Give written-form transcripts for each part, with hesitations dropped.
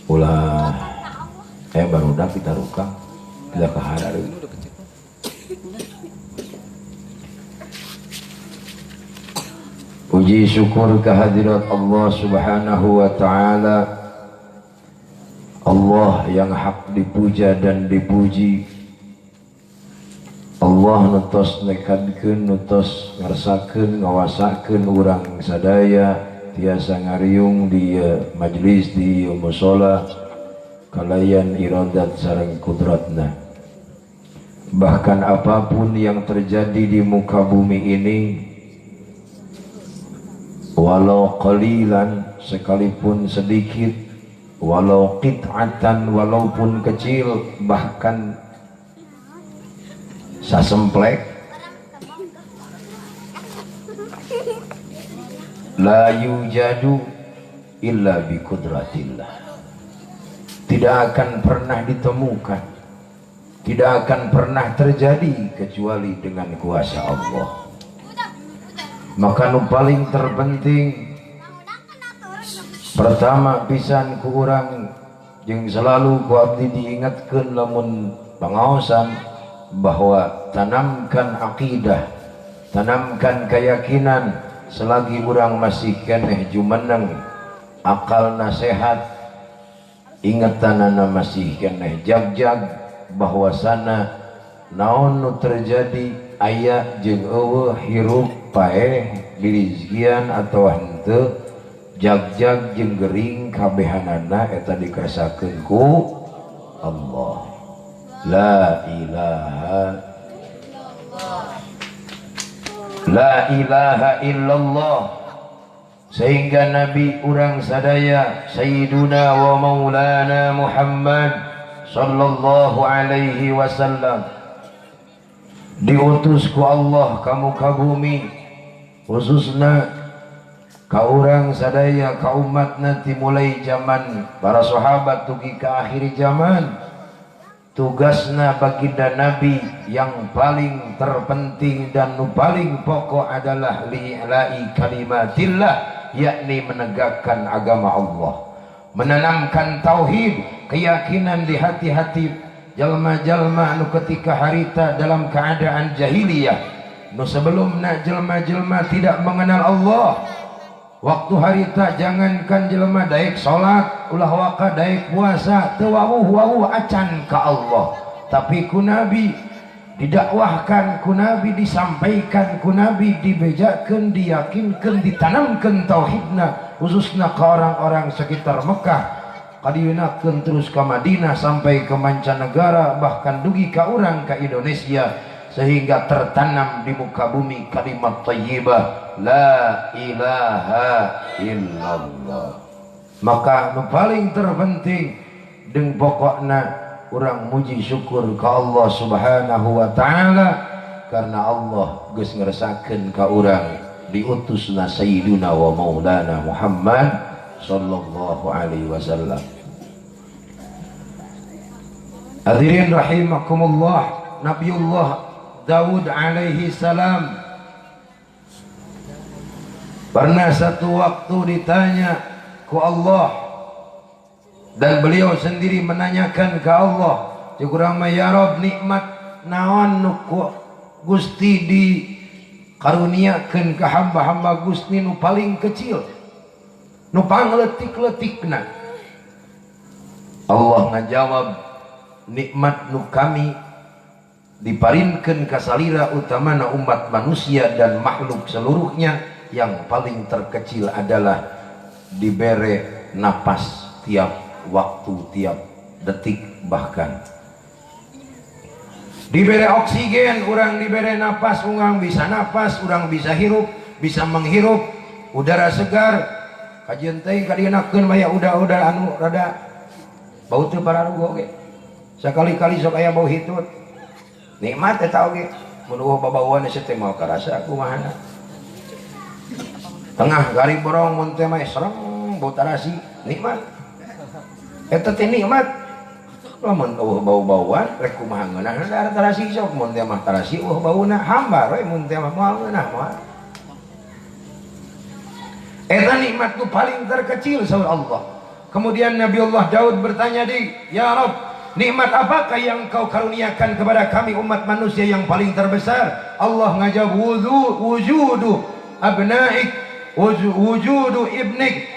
ulah baru udah kita rukang tidak kehadar. Puji syukur kehadirat Allah subhanahu wa ta'ala, Allah yang hak dipuja dan dipuji, Allah nutos nekadkeun, nutos ngarsakeun, ngawasakeun urang sadaya tiasa ngariung di majlis di musola kalayan iradat sareng kudratna. Bahkan apapun yang terjadi di muka bumi ini, walau qalilan, sekalipun sedikit, walau qit'atan, walaupun kecil, bahkan sasemplek, la yujadu illa bi kudratillah, tidak akan pernah ditemukan, tidak akan pernah terjadi kecuali dengan kuasa Allah. Maka nu paling terpenting pertama pisan ku urang jeung selalu ku abdi diingatkeun lamun pangaosan bahwa tanamkan akidah, tanamkan keyakinan selagi urang masih keneh jumeneng, akal nasihat, ingatanana masih keneh jag-jag bahwasana naon nu terjadi aya jeung eueuh hirup paeh dirizkian atau henteu, jag-jag jeung gering kabehanana eta dikerasakeun ku Allah. La ilaha illallah. Sehingga Nabi urang sadaya Sayyiduna wa Maulana Muhammad sallallahu alaihi wasallam diutus ku Allah ka muka bumi, khususna ka urang sadaya ka umatna ti mulai zaman para sahabat tugi ka akhir zaman. Tugasna baginda Nabi yang paling terpenting dan nu paling pokok adalah li'la'i kalimatillah, yakni menegakkan agama Allah, menanamkan tauhid, keyakinan di hati-hati jalma-jalma nu ketika harita dalam keadaan jahiliyah, nu sebelumna jelma-jelma tidak mengenal Allah. Waktu harita jangankan jelma daek salat ulah waka daek puasa teu wawuh acan ka Allah, tapi ku Nabi didakwahkan, ku Nabi disampaikan, ku Nabi dibejakeun, diyakinkeun, ditanamkeun tauhidna khususna ka orang-orang sekitar Mekah, kadienakeun terus ka Madinah sampai ke mancanegara, bahkan dugi ka urang ka Indonesia, sehingga tertanam di muka bumi kalimat thayyibah la ilaha illallah. Maka nu paling terpenting jeung pokokna urang muji syukur ka Allah subhanahu wa ta'ala, karena Allah geus ngerasakeun ka urang diutusna Sayyiduna wa Maulana Muhammad sallallahu alaihi wasallam. Hadirin rahimakumullah, Nabiullah Daud alaihi salam pernah satu waktu ditanya ku Allah, dan beliau sendiri menanyakan ke Allah, kurang ya Rob, nikmat naon nu Gusti di karuniakeun ka hamba-hamba Gusti nu paling kecil, nu pangletik-letikna. Allah ngajawab, nikmat nu kami diparinkeun ka salira utamana umat manusia dan makhluk seluruhnya, yang paling terkecil adalah dibere napas tiap waktu, tiap detik, bahkan dibere oksigen, orang dibere napas, orang bisa napas, orang bisa hirup, bisa menghirup udara segar. Kajian teh kadienakeun maya udah anu rada bau teu pararugo ge, sakali-kali sok aya bau hitut, nikmat eta oge. Mun eueuh babauan teh mau karasa kumahana. Tengah gari borong mun teh mah serem bau tarasi, nikmat. Eta teh nikmat. Lamun eueuh bau-bauan rek kumaha ngeunah da tarasi sok, mun teh mah tarasi eueuh bauna hambar we, mun teh mah moal ngeunah moal. Eta nikmat nu paling terkecil saur Allah. Kemudian Nabi Allah Daud bertanya, ya Rabb, nikmat apakah yang kau karuniakan kepada kami umat manusia yang paling terbesar? Allah ngajab, wujudu abnaik, wujudu ibnik,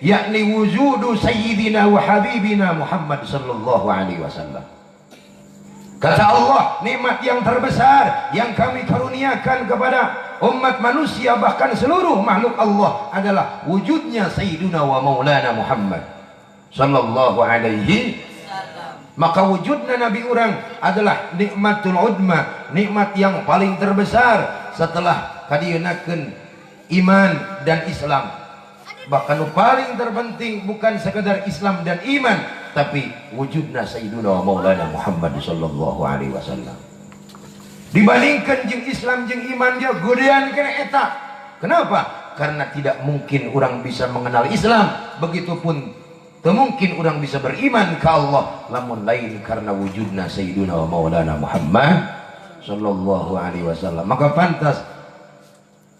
yakni wujudu sayyidina wa habibina Muhammad sallallahu alaihi wasallam. Kata Allah, nikmat yang terbesar yang kami karuniakan kepada umat manusia bahkan seluruh makhluk Allah adalah wujudnya Sayyiduna wa Maulana Muhammad sallallahu alaihi. Maka wujudnya Nabi orang adalah nikmatul udma, nikmat yang paling terbesar setelah kadienakeun iman dan Islam. Bahkan paling terpenting bukan sekedar Islam dan iman, tapi wujudna Sayyiduna wa Maulana Muhammad sallallahu alaihi wasallam. Dibandingkan jeung Islam jeung iman dia gedean kena eta. Kenapa? Karena tidak mungkin orang bisa mengenal Islam, begitupun teu mungkin orang bisa beriman ke Allah lamun lain karena wujudna Sayyiduna wa Maulana Muhammad sallallahu alaihi wasallam. Maka pantas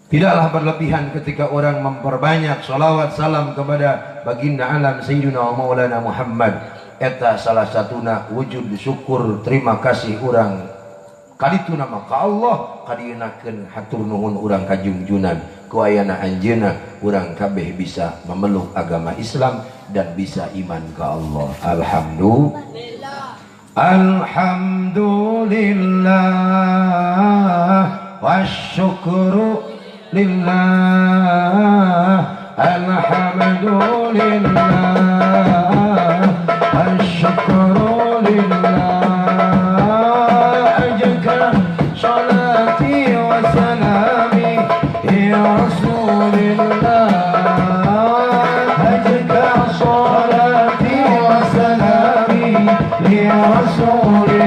tidaklah berlebihan ketika orang memperbanyak sholawat salam kepada baginda alam Sayyidina wa Maulana Muhammad. Eta salah satuna wujud syukur terima kasih orang kaditu nama ka Allah, kadienakeun hatur nuhun urang ka junjunan ku ayana anjeunna urang kabeh bisa memeluk agama Islam dan bisa iman ka Allah. Alhamdulillah wasyukru lillah, alhamdulillah wasyukru lillah. Ajaka salati wa salami ya Rasulillah, ajaka salati wa salami ya Rasulillah.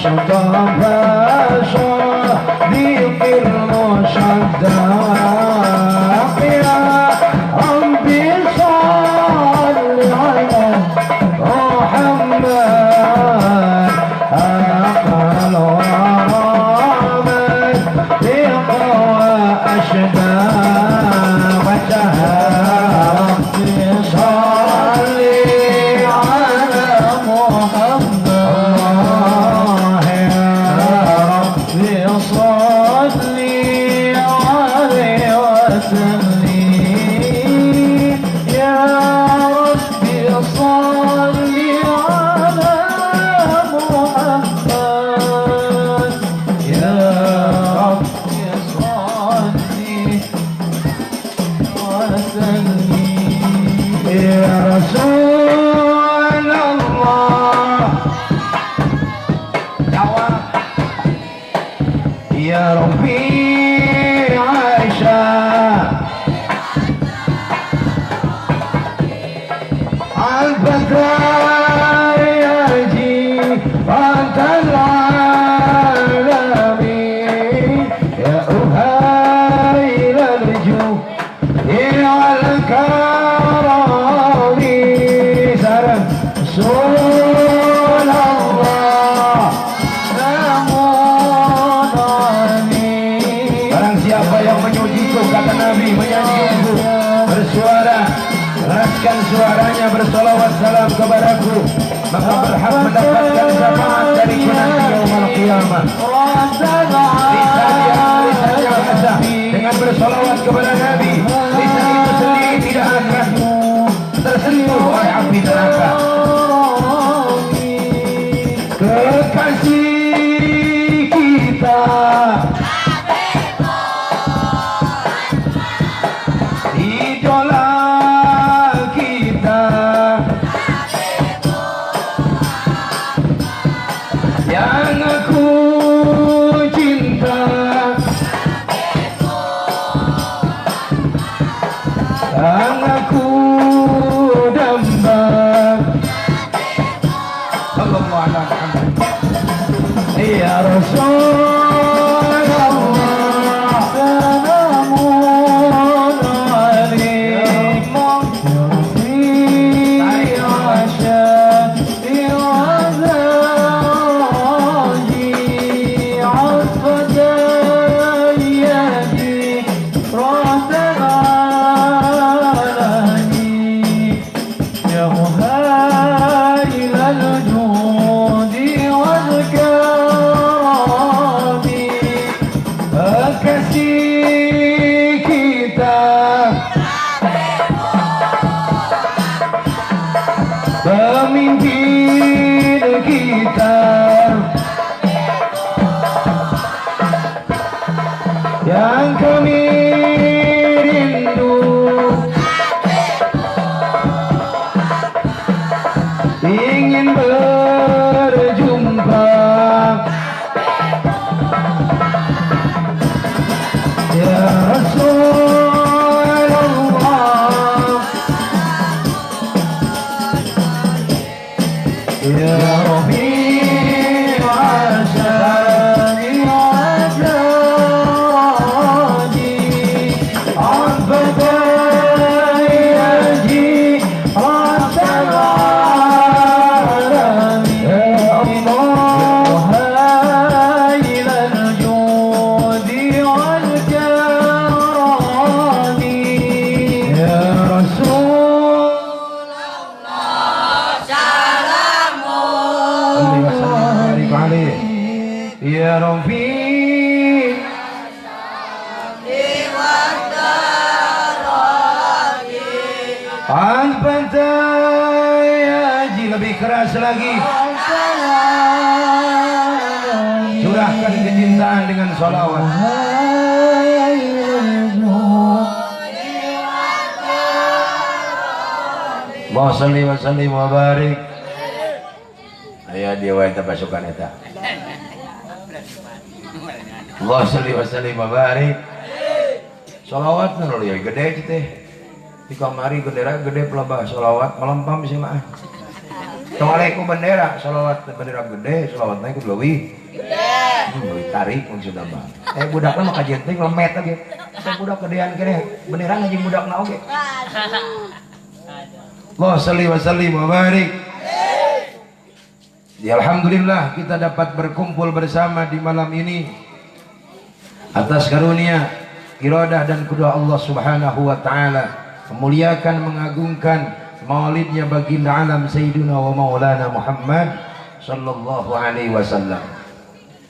Mustafa صلي عليه وسلم يا ربي صلي على محمد يا ربي صلي وسلم يا رسول الله يا ربي عائشة الفتى يجي وأنت العالمين يا أهيل الجود على الكرم سلام رسول الله siapa yang menyujiku kata Nabi menyanyiku bersuara keraskan suaranya bersolawat salam kepadaku maka berhak mendapatkan syafaat dari nanti yaumul qiyamah. Lisan yang basah dengan bersolawat kepada Nabi, lisan itu sendiri tidak akan tersentuh oleh api neraka. Kekasih kita yang aku cinta, yang aku damba. Sallallahu alaihi wasallam. Ya Rasulullah, salamun pemimpin kita yang kami rindu ingin berjumpa ya Rasulullah ya Rabbi ya Rabbi Al-Fatihah lebih keras lagi curahkan kecintaan dengan sholawat Allahumma sholli wa sallim wa barik aya dia wae teh pasukan eta Allah salli wa sallim wa barik sholawat nu lieu gede teh di kamari bendera gede pelabah sholawat melempam sih mah Assalamualaikum bendera sholawat bendera gede sholawat naik leuwih gede tarik mun sudah mah budakna mah kajian teh lemet lagi budak gedean kene bendera ngajing budakna oge Allah salli wa sallim wa barik ya alhamdulillah kita dapat berkumpul bersama di malam ini atas karunia iradah dan kudus Allah subhanahu wa ta'ala memuliakan mengagungkan maulidnya baginda alam Sayyidina wa Maulana Muhammad sallallahu alaihi wasallam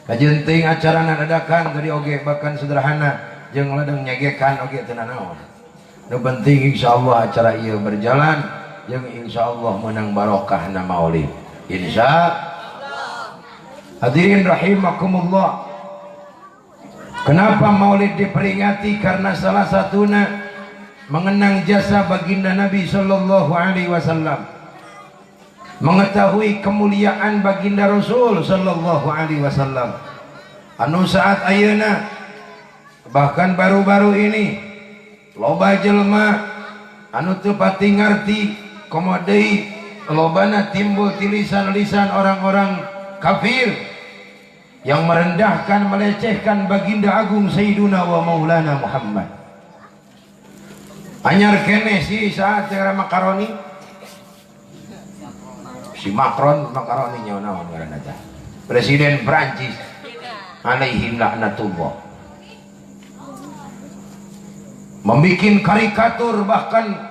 kajenting acara dadakan tadi oge bahkan sederhana jeung ladang nyagekan oge teu naon. Nu penting insyaallah acara ieu berjalan jeung insyaallah menang barokahna maulid. Insyaallah. Hadirin rahimakumullah. Kenapa maulid diperingati? Karena salah satunya mengenang jasa baginda Nabi sallallahu alaihi wasallam. Mengetahui kemuliaan baginda Rasul sallallahu alaihi wasallam. Anu saat ayeuna bahkan baru-baru ini loba jelema anu teu pati ngarti komo deui lobana timbul ti lisan-lisan orang-orang kafir yang merendahkan melecehkan baginda agung Sayyiduna wa Maulana Muhammad. Anyar kene si saat era makaroni si Macron makaroni nya naon ngaranna teh presiden Prancis alaihi laknatullah membikin karikatur bahkan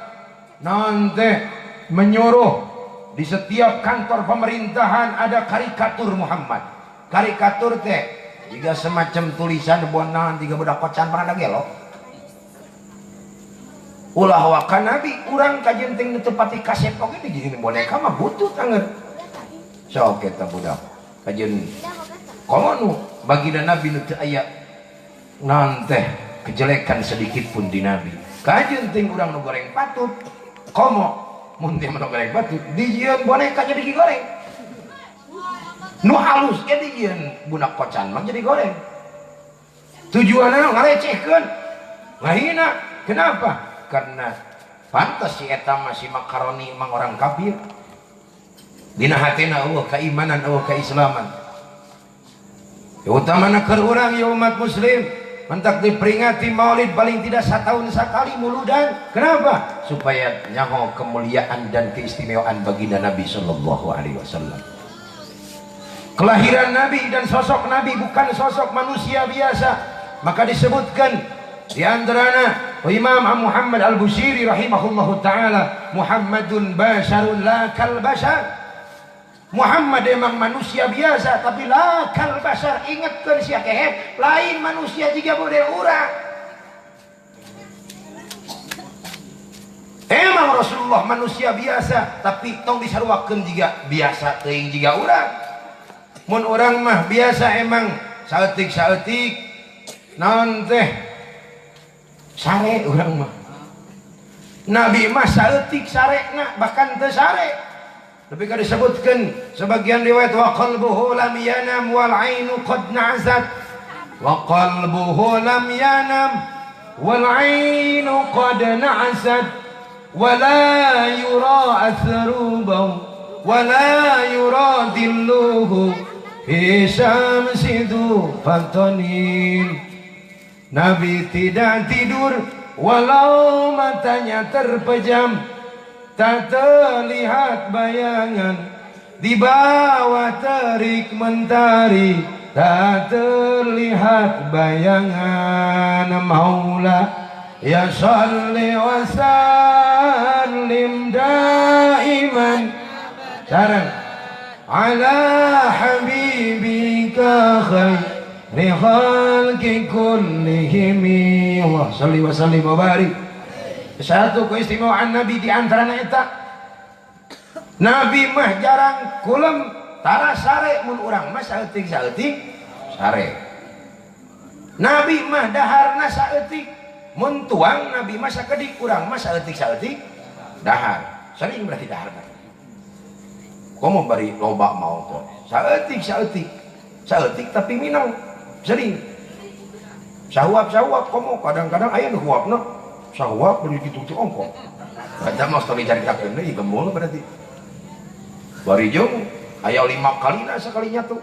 nanti menyuruh di setiap kantor pemerintahan ada karikatur Muhammad. Karikatur teh juga semacam tulisan bonan tiga budak kocan pernah gelo ulah wakan nabi urang kajenting ditepati kaset oke dijinin boneka mah butut anger sok kita budak kajen komo nu baginda nabi nu teu aya naon teh kejelekan sedikit pun di nabi kajenting urang nu goreng patut komo mun teh nu goreng patut dijieun boneka jadi digoreng nu halus ge dijieun budak kocan mah jadi goreng tujuanna ngarecehkeun ngahina kenapa? Karena pantas si eta masih makaroni emang orang kafir dina hatina eueuh keimanan eueuh keislaman ya utamana keur urang ya umat muslim mentak diperingati maulid paling tidak setahun sekali muludan. Kenapa? Supaya nyaho kemuliaan dan keistimewaan baginda Nabi sallallahu alaihi wasallam. Kelahiran Nabi dan sosok Nabi bukan sosok manusia biasa, maka disebutkan di antaranya Imam Muhammad Al-Busiri rahimahullahu taala, Muhammadun basharun la kal bashar. Muhammad emang manusia biasa tapi la kal bashar. Ingatkeun sia kehe lain manusia jiga model urang. Emang Rasulullah manusia biasa tapi tong disaruakeun jiga biasa teuing jiga urang. Mun urang mah biasa emang saeutik-saeutik naon teh sare urang mah. Nabi mah saeutik sarekna bahkan teu sare. Tapi kan disebutkan sebagian riwayat wa qalbuhu lam yanam wal ainu qad na'zat. Wa qalbuhu lam yanam wal ainu qad na'zat wa la yura athrubahu wa la yura dilluhu fi syamsi fatanin. Nabi tidak tidur walau matanya terpejam, tak terlihat bayangan di bawah terik mentari, tak terlihat bayangan. Maula ya sholli wa sallim daiman sarang ala habibika khair Rihal kullihim. Allah salli wa sallim wa barik. Satu keistimewaan Nabi di antaranya eta Nabi mah jarang kulem tara sare mun urang mah saeutik-saeutik sare. Nabi mah daharna saeutik mun tuang Nabi mah sakedik urang mah saeutik-saeutik dahar. Sering berarti daharna. Komo bari loba mau kok. Saeutik-saeutik. Saeutik tapi minang. Sering sahwap komo kadang-kadang aya nu huapna sahwap beri kitu teh ongko kada mah story caritakeun deui gembul berarti bari jeung aya 5 kalina sakalinya tuh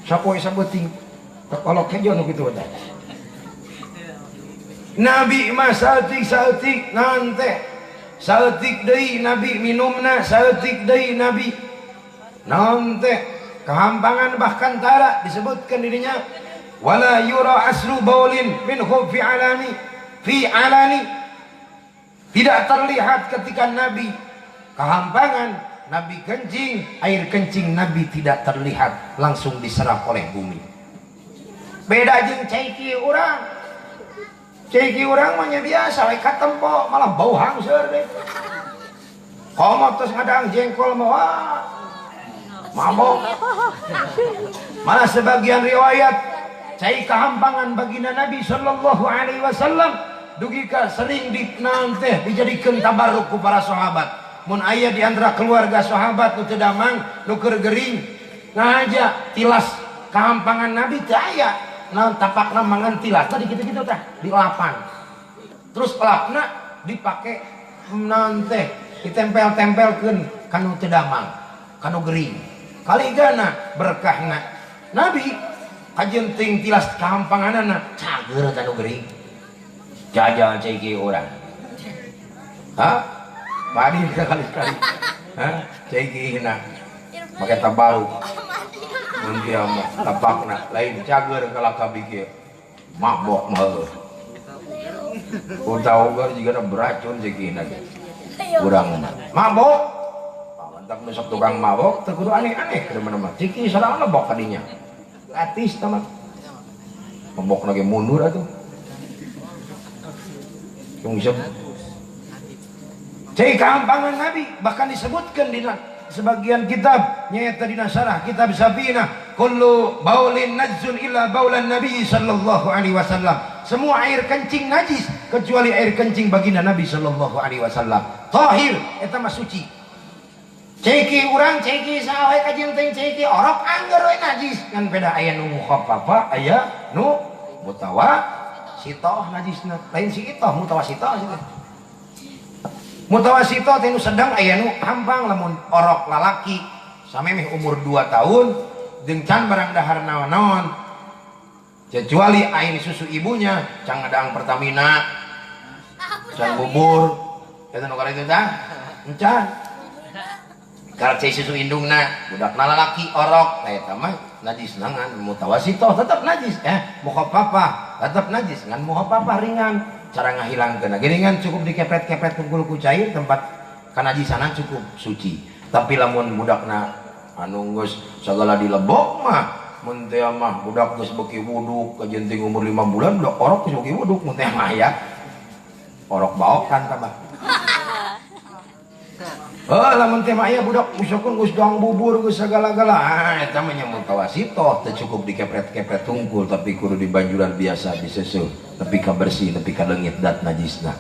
sapoe sabeuting kalau kejo nu kitu teh. Nabi mah saeutik-saeutik naon teh saeutik deui Nabi minumna saeutik deui Nabi naon teh kehampangan bahkan tara disebutkan dirinya wala yura asru baulin minhu fi alani tidak terlihat ketika Nabi kehampangan Nabi kencing, air kencing Nabi tidak terlihat, langsung diserap oleh bumi. Beda jeung ceiki urang. Ceiki urang mah nya biasa we katempo malah bau hangseur deh. Komo terus ngadang jengkol mah mabok. Malah sebagian riwayat cai kahampangan baginda Nabi sallallahu alaihi wasallam dugi ka sering dinante dijadikeun tabarruk ku para sahabat. Mun aya di antara keluarga sahabat nu teu damang nu keur gering ngaja tilas kahampangan Nabi teu aya naon tapakna mangan tilas tadi kitu-kitu tah dilapan. Terus elapna dipake naon teh ditempel-tempelkeun kanu teu damang kanu gering. Kaligana berkahna Nabi kajenting tilas kahampanganana cager kanu gering. Jajal ceiki urang. Hah? Padi sekali-sekali. Hah? Ceiki hina. Make tabaru. Mun dia mah tapakna lain cager kalaka bikir. Mabok mah. Utawa juga beracun ceiki hina. Urang mah. Mabok. Mantak besok tukang mabok teu kudu aneh-aneh ke mana-mana. Ceiki sareng lebok kadinya. Gratis teman. Mabok lagi mundur atuh. Tungsep cai kahampangan Nabi bahkan disebutkan di sebagian kitab nyaeta dina sarah kitab Safinah kullu baulin najzun illa baulan Nabi sallallahu alaihi wasallam. Semua air kencing najis kecuali air kencing baginda Nabi sallallahu alaihi wasallam. Tahir eta mah suci. Ceiki urang ceiki sawe kajenting ceiki orok angger we najis kan beda aya nu mukhaffafa aya nu mutawa sitoh najisna lain si itoh mutawasitoh sih mutawasitoh teh nu sedang aya nu hampang lamun orok lalaki samemeh umur 2 tahun jeung can barang dahar naon-naon kecuali air susu ibunya can ngadaang Pertamina can bubur eta nu kareta tah encan karek susu indungna budakna lalaki orok eta mah najis nangan mutawasitoh tetap najis mukhaffafah tetap najis ngan mukhafafah ringan cara ngahilangkeun geuningan cukup dikepret-kepret tunggul ku cair tempat kanajisanan cukup suci tapi lamun budakna anu geus sagala dilebok mah mun teh mah budak geus beuki wuduk kajenting umur 5 bulan budak orok geus beuki wuduk mun teh mah ya orok baokan tabah. Lamun teh mah aya budak misalkan geus dang bubur geus sagala-gala eta mah nya mutawasitoh teu cukup dikepret-kepret tungkul tapi kudu di banjuran biasa diseuseul nepi ka bersih nepi ka leungit dat najisna.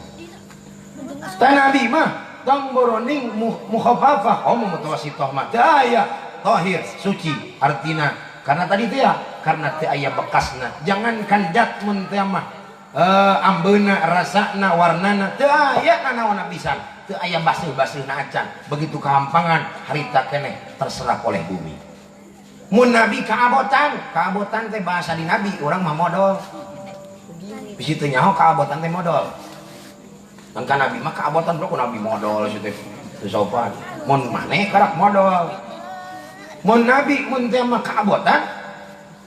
Tah Nabi mah tong boronding mukhaffafah mutawasitoh mah teu aya tahir suci artina karena tadi teh ya karena teu aya bekasna jangankan dat mun teh mah ambeuna rasana warnana teu aya nanaonna pisan teu aya baseuh-baseuhna acan begitu kahampangan harita keneh terserap oleh bumi. Mun Nabi kaabotan teh bahasa di Nabi urang mah modal bisi teu nyaho kaabotan teh modal mangka Nabi mah kaabotan bro Nabi modal situ teu sopan mun maneh karak modal mun Nabi mun teh mah kaabotan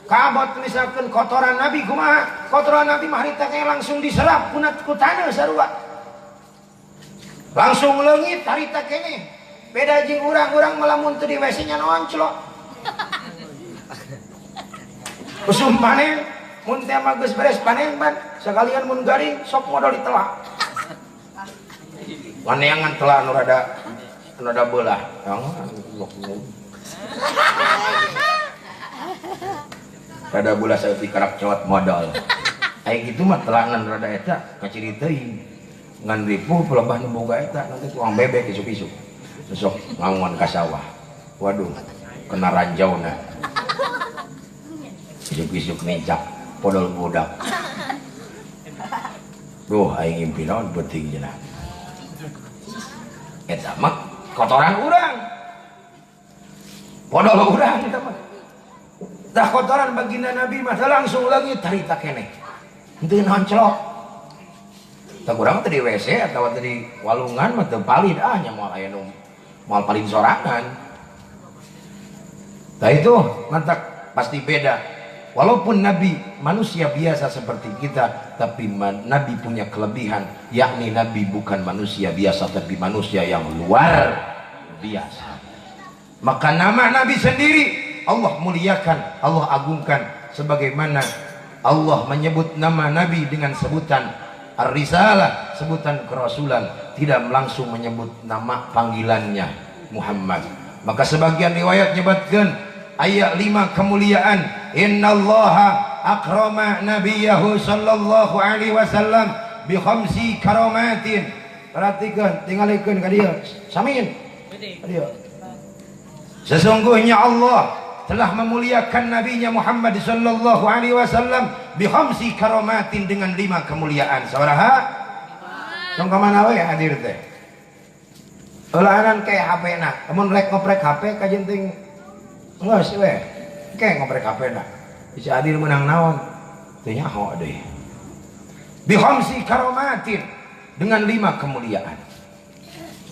kaabot misalkan kotoran Nabi kumaha kotoran Nabi mah harita keneh langsung diserap ku taneuh sarua langsung leungit harita keneh beda jeung urang melamun teu di WC nya nonclok usum panen mun teh mah geus beres panen ban sakalian mun garing sok modal ditelak waneangan telak nu rada beulah rada beulah saeutik karak cowot modal aya kitu mah telangan rada eta kaciri teuing ngan ripuh pelebah nu boga eta nanti tukang bebek isuk-isuk besok ngangon ka sawah waduh kena ranjauna isuk-isuk nencak podol budak duh aing ngimpi naon penting cenah eta mah kotoran urang podol urang eta mah tah kotoran baginda Nabi mah langsung leungit harita keneh henteu nonclok tak kurang tadi WC atau tadi walungan mah teu palid nya moal aya nu moal palid sorangan. Tah itu mantak pasti beda. Walaupun Nabi manusia biasa seperti kita, tapi Nabi punya kelebihan, yakni Nabi bukan manusia biasa tapi manusia yang luar biasa. Maka nama Nabi sendiri Allah muliakan, Allah agungkan, sebagaimana Allah menyebut nama Nabi dengan sebutan Ar-Risalah, sebutan kerasulan, tidak langsung menyebut nama panggilannya Muhammad. Maka sebagian riwayat menyebutkan ayat 5 kemuliaan, innallaha akrama nabiyahu sallallahu alaihi wasallam bi khamsi karamatin. Perhatikan, tinggalkan ke dia. Samin. Dia. Sesungguhnya Allah telah memuliakan nabinya Muhammad sallallahu alaihi wasallam bi khamsi karamatin, dengan 5 kemuliaan. Sauraha? Tong ka mana we hadir teh? Olahanan kayak HP na. Amun rek ngoprek HP ka jenting geus we. Kayak ngoprek HP na. Bisa hadir menang naon? Teu nyaho deui. Bi khamsi karamatin, dengan 5 kemuliaan.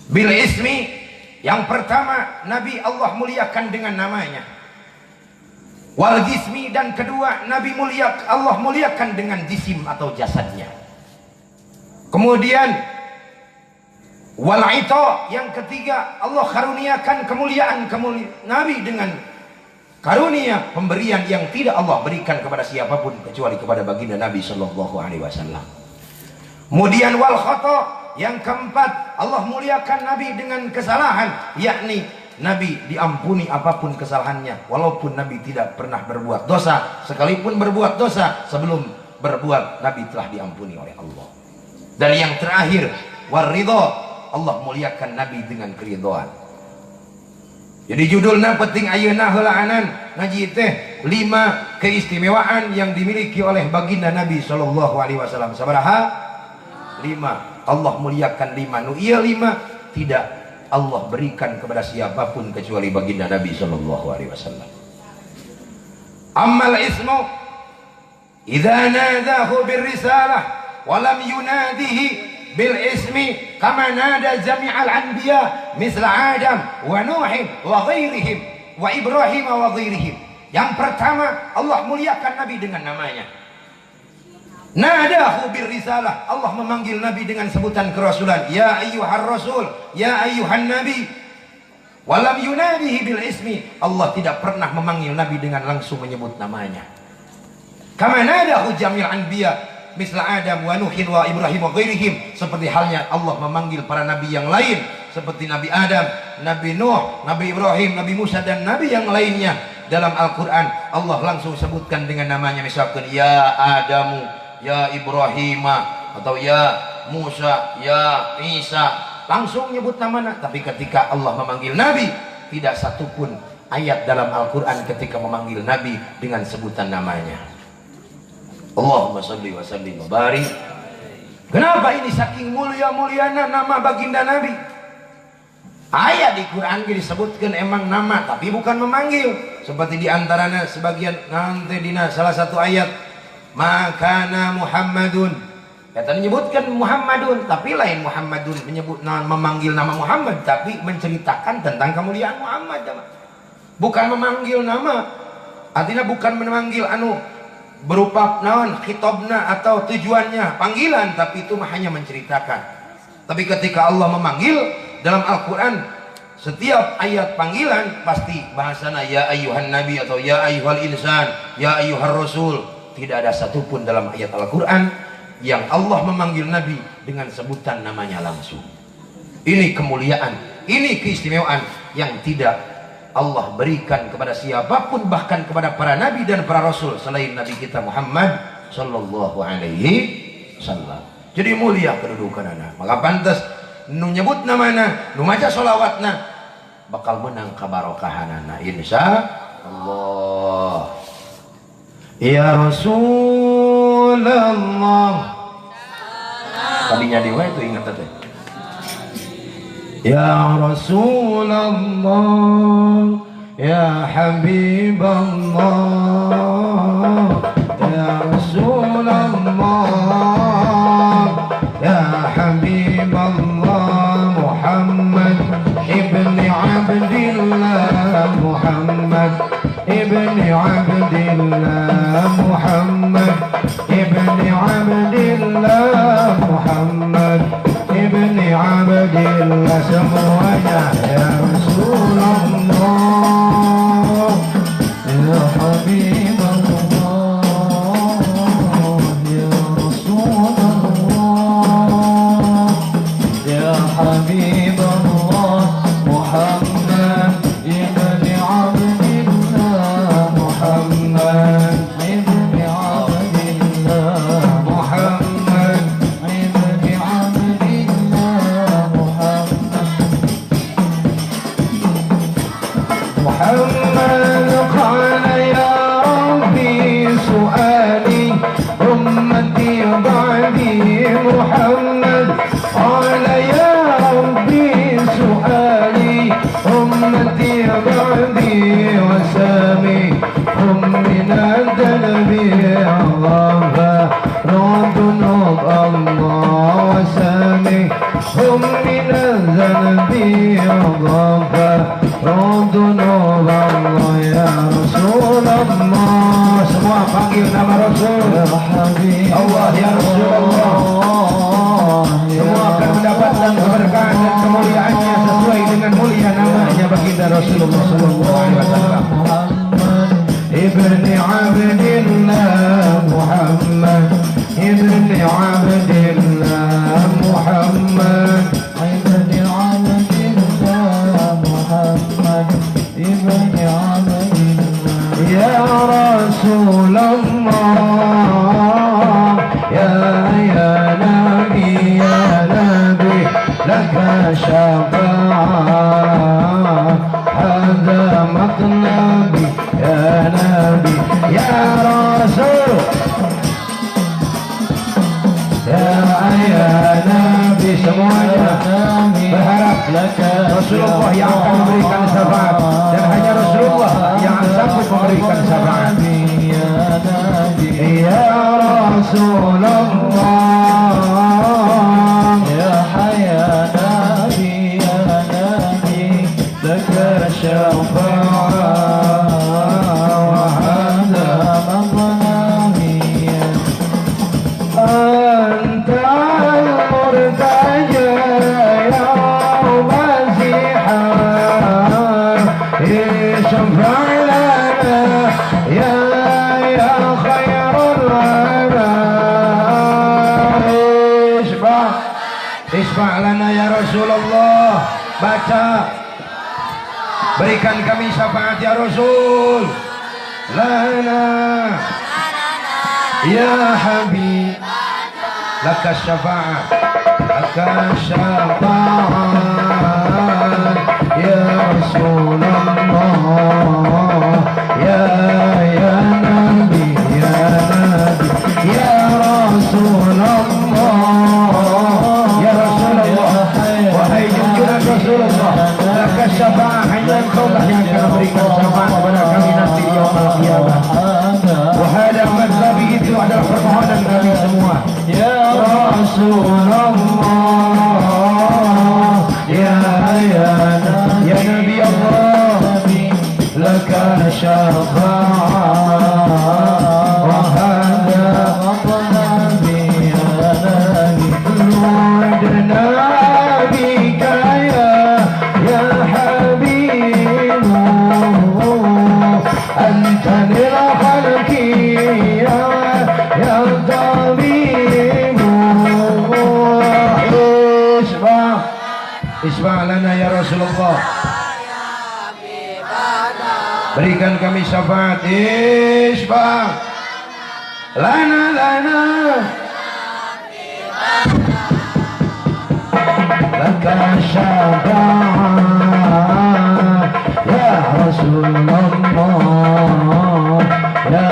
Bil ismi, yang pertama Nabi Allah muliakan dengan namanya. Wal jismi, dan kedua Nabi Allah muliakan dengan jisim atau jasadnya. Kemudian wal ita, yang ketiga Allah karuniakan kemuliaan Nabi dengan karunia pemberian yang tidak Allah berikan kepada siapapun kecuali kepada baginda Nabi sallallahu alaihi wasallam. Kemudian wal khata, yang keempat Allah muliakan Nabi dengan kesalahan, yakni Nabi diampuni apapun kesalahannya, walaupun Nabi tidak pernah berbuat dosa. Sekalipun berbuat dosa, sebelum berbuat Nabi telah diampuni oleh Allah. Dan yang terakhir waridho, Allah muliakan Nabi dengan keridhaan. Jadi judulnya penting ayeuna heulaanan ngaji teh 5 keistimewaan yang dimiliki oleh baginda Nabi sallallahu alaihi wasallam. Sabaraha? 5. Allah muliakan 5. Nu ieu 5 tidak Allah berikan kepada siapapun kecuali baginda Nabi sallallahu alaihi wasallam. Ammal ismu idza nadahu birrisalah wa lam yunadihi bil ismi kama nada jami'al anbiya misla Adam wa Nuh wa ghairihim wa Ibrahim wa ghairihim. Yang pertama Allah muliakan Nabi dengan namanya. Nadahu birrisalah, Allah memanggil Nabi dengan sebutan kerasulan, ya ayyuhar rasul, ya ayyuhan nabi. Walam yunadihi bil ismi, Allah tidak pernah memanggil Nabi dengan langsung menyebut namanya. Kama nadahu jamil anbiya misla Adam wa Nuhin wa Ibrahim wa ghairihim, seperti halnya Allah memanggil para nabi yang lain seperti Nabi Adam, Nabi Nuh, Nabi Ibrahim, Nabi Musa, dan nabi yang lainnya. Dalam Al-Quran Allah langsung sebutkan dengan namanya, misalkan ya Adamu, ya Ibrahim, atau ya Musa, ya Isa, langsung nyebut namanya. Tapi ketika Allah memanggil Nabi, tidak satupun ayat dalam Al-Quran ketika memanggil Nabi dengan sebutan namanya. Allahumma salli wa sallim wa barik. Kenapa ini saking mulia-muliana nama baginda Nabi? Ayat di Quran disebutkan emang nama, tapi bukan memanggil. Seperti diantaranya sebagian nanti dina salah satu ayat, makana Muhammadun, kata menyebutkan Muhammadun, tapi lain Muhammadun memanggil nama Muhammad, tapi menceritakan tentang kemuliaan Muhammad. Bukan memanggil nama, artinya bukan memanggil berupa naon khitobna atau tujuannya panggilan, tapi itu hanya menceritakan. Tapi ketika Allah memanggil dalam Al-Quran, setiap ayat panggilan pasti bahasana ya ayyuhan nabi atau ya ayyuhal insan, ya ayyuhar rasul. Tidak ada satupun dalam ayat Al-Quran yang Allah memanggil Nabi dengan sebutan namanya langsung. Ini kemuliaan, ini keistimewaan yang tidak Allah berikan kepada siapapun, bahkan kepada para nabi dan para rasul selain Nabi kita Muhammad sallallahu alaihi wasallam. Jadi mulia kedudukan anak. Maka pantas nu nyebut namana, nu maca sholawatna bakal menang kabarokahanana insya Allah. Ya Rasulullah, tadinya dewa itu ingat tadi. Ya Rasulullah, ya Habiballah, ya Rasulullah, ya Habiballah, Muhammad ibni Abdillah, Muhammad ibni Abdillah, Muhammad ibni Abdillah, Muhammad ibni Abdillah, semuanya ya Rasulullah. بعدي محمد قال يا ربي سؤالي أمتي بعدي وسامي هم من الذنبي الله ذنوب الله وسامي هم من الذنبي الله ذنوب الله يا رسول الله. Semua panggil nama Rasul Allah ya Rasulullah. Semua akan mendapatkan keberkahan dan kemuliaannya sesuai dengan mulia namanya baginda Rasulullah sallallahu alaihi wasallam. Ibni Abdillah Muhammad, Ibni Abdillah Muhammad, Ibni Abdillah Muhammad, Ibni Abdillah ya Rasulullah ya Nabi laka syafa'ah hadha matlabi ya Nabi ya Rasul ya Nabi. Semuanya berharap Rasulullah yang akan memberikan syafaat dan hanya Rasulullah yang sanggup memberikan syafaat. Ya Rasulullah ya Nabi laka syafa'ah wa hadha matlabi anta al-murtaja yawm az-ziham ishfa' lana ya khairul anam ishfa' lana ya Rasulullah. Baca, berikan kami syafaat ya Rasul. Lana ya Habib laka syafa'ah, laka syafa'ah ya Rasulullah ya Nabi ya Rasulullah ya Rasulullah. Wahai junjungan Rasulullah, laka syafa'ah, hanya engkau lah yang akan memberikan syafaat kepada kami nanti di yaumul qiyamah. Wahada mazhabi itu adalah permohonan kami semua. Ya Rasulullah ya Nabi Allah laka syafa'ah wa hadha matlabi ya Nabi nu'adna bika ya Habibu anta lil khalqi ya tabibu isma' lana ya Rasulullah. Berikan kami syafaat. Isma' lana laka syafa'ah ya Rasulullah ya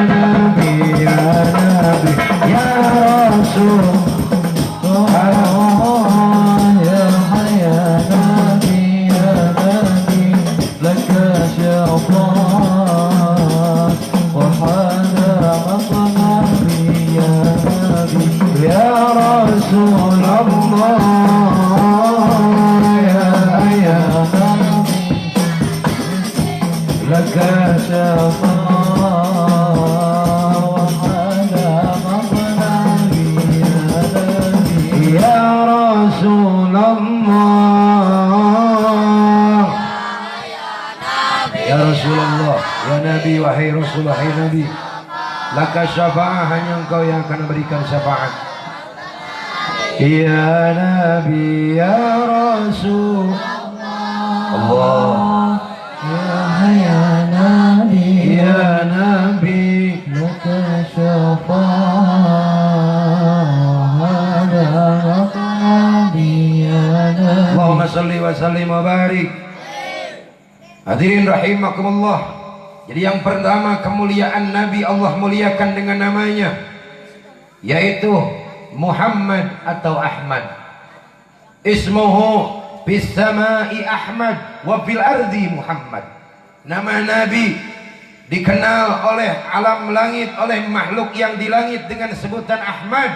Nabi ya Rasul wahai Rasul, wahai Nabi, laka syafa'ah, hanya engkau yang akan memberikan syafaat. Ya Nabi ya Rasul Allah ya Nabi laka syafa'ah Allahumma salli wa sallim wa barik. Hadirin rahimakumullah. Jadi yang pertama, kemuliaan Nabi Allah muliakan dengan namanya. yaitu Muhammad atau Ahmad. Ismuhu fis samai Ahmad wa fil ardi Muhammad. Nama Nabi dikenal oleh alam langit, oleh makhluk yang di langit dengan sebutan Ahmad,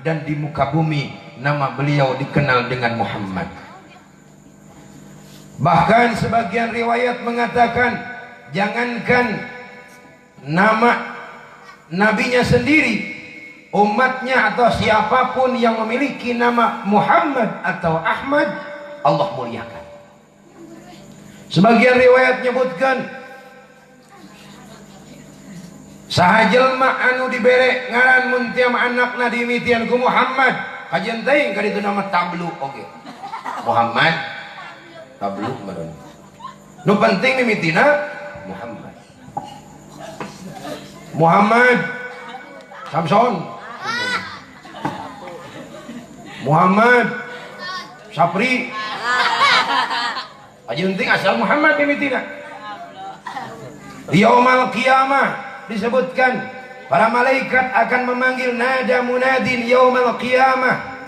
dan di muka bumi nama beliau dikenal dengan Muhammad. Bahkan sebagian riwayat mengatakan jangankan nama nabinya sendiri, umatnya atau siapapun yang memiliki nama Muhammad atau Ahmad, Allah muliakan. Sebagian riwayat menyebutkan saha jelma anu dibere ngaran mun tiam anakna dimitian ku Muhammad, kajian teuing ka ditu nama tablu oge. Muhammad tablu meureun. Nu penting mimitina Muhammad. Muhammad Samson, Muhammad Sapri, aja penting asal Muhammad mimitina. Yaumal qiyamah disebutkan para malaikat akan memanggil nada munadin yaumal qiyamah,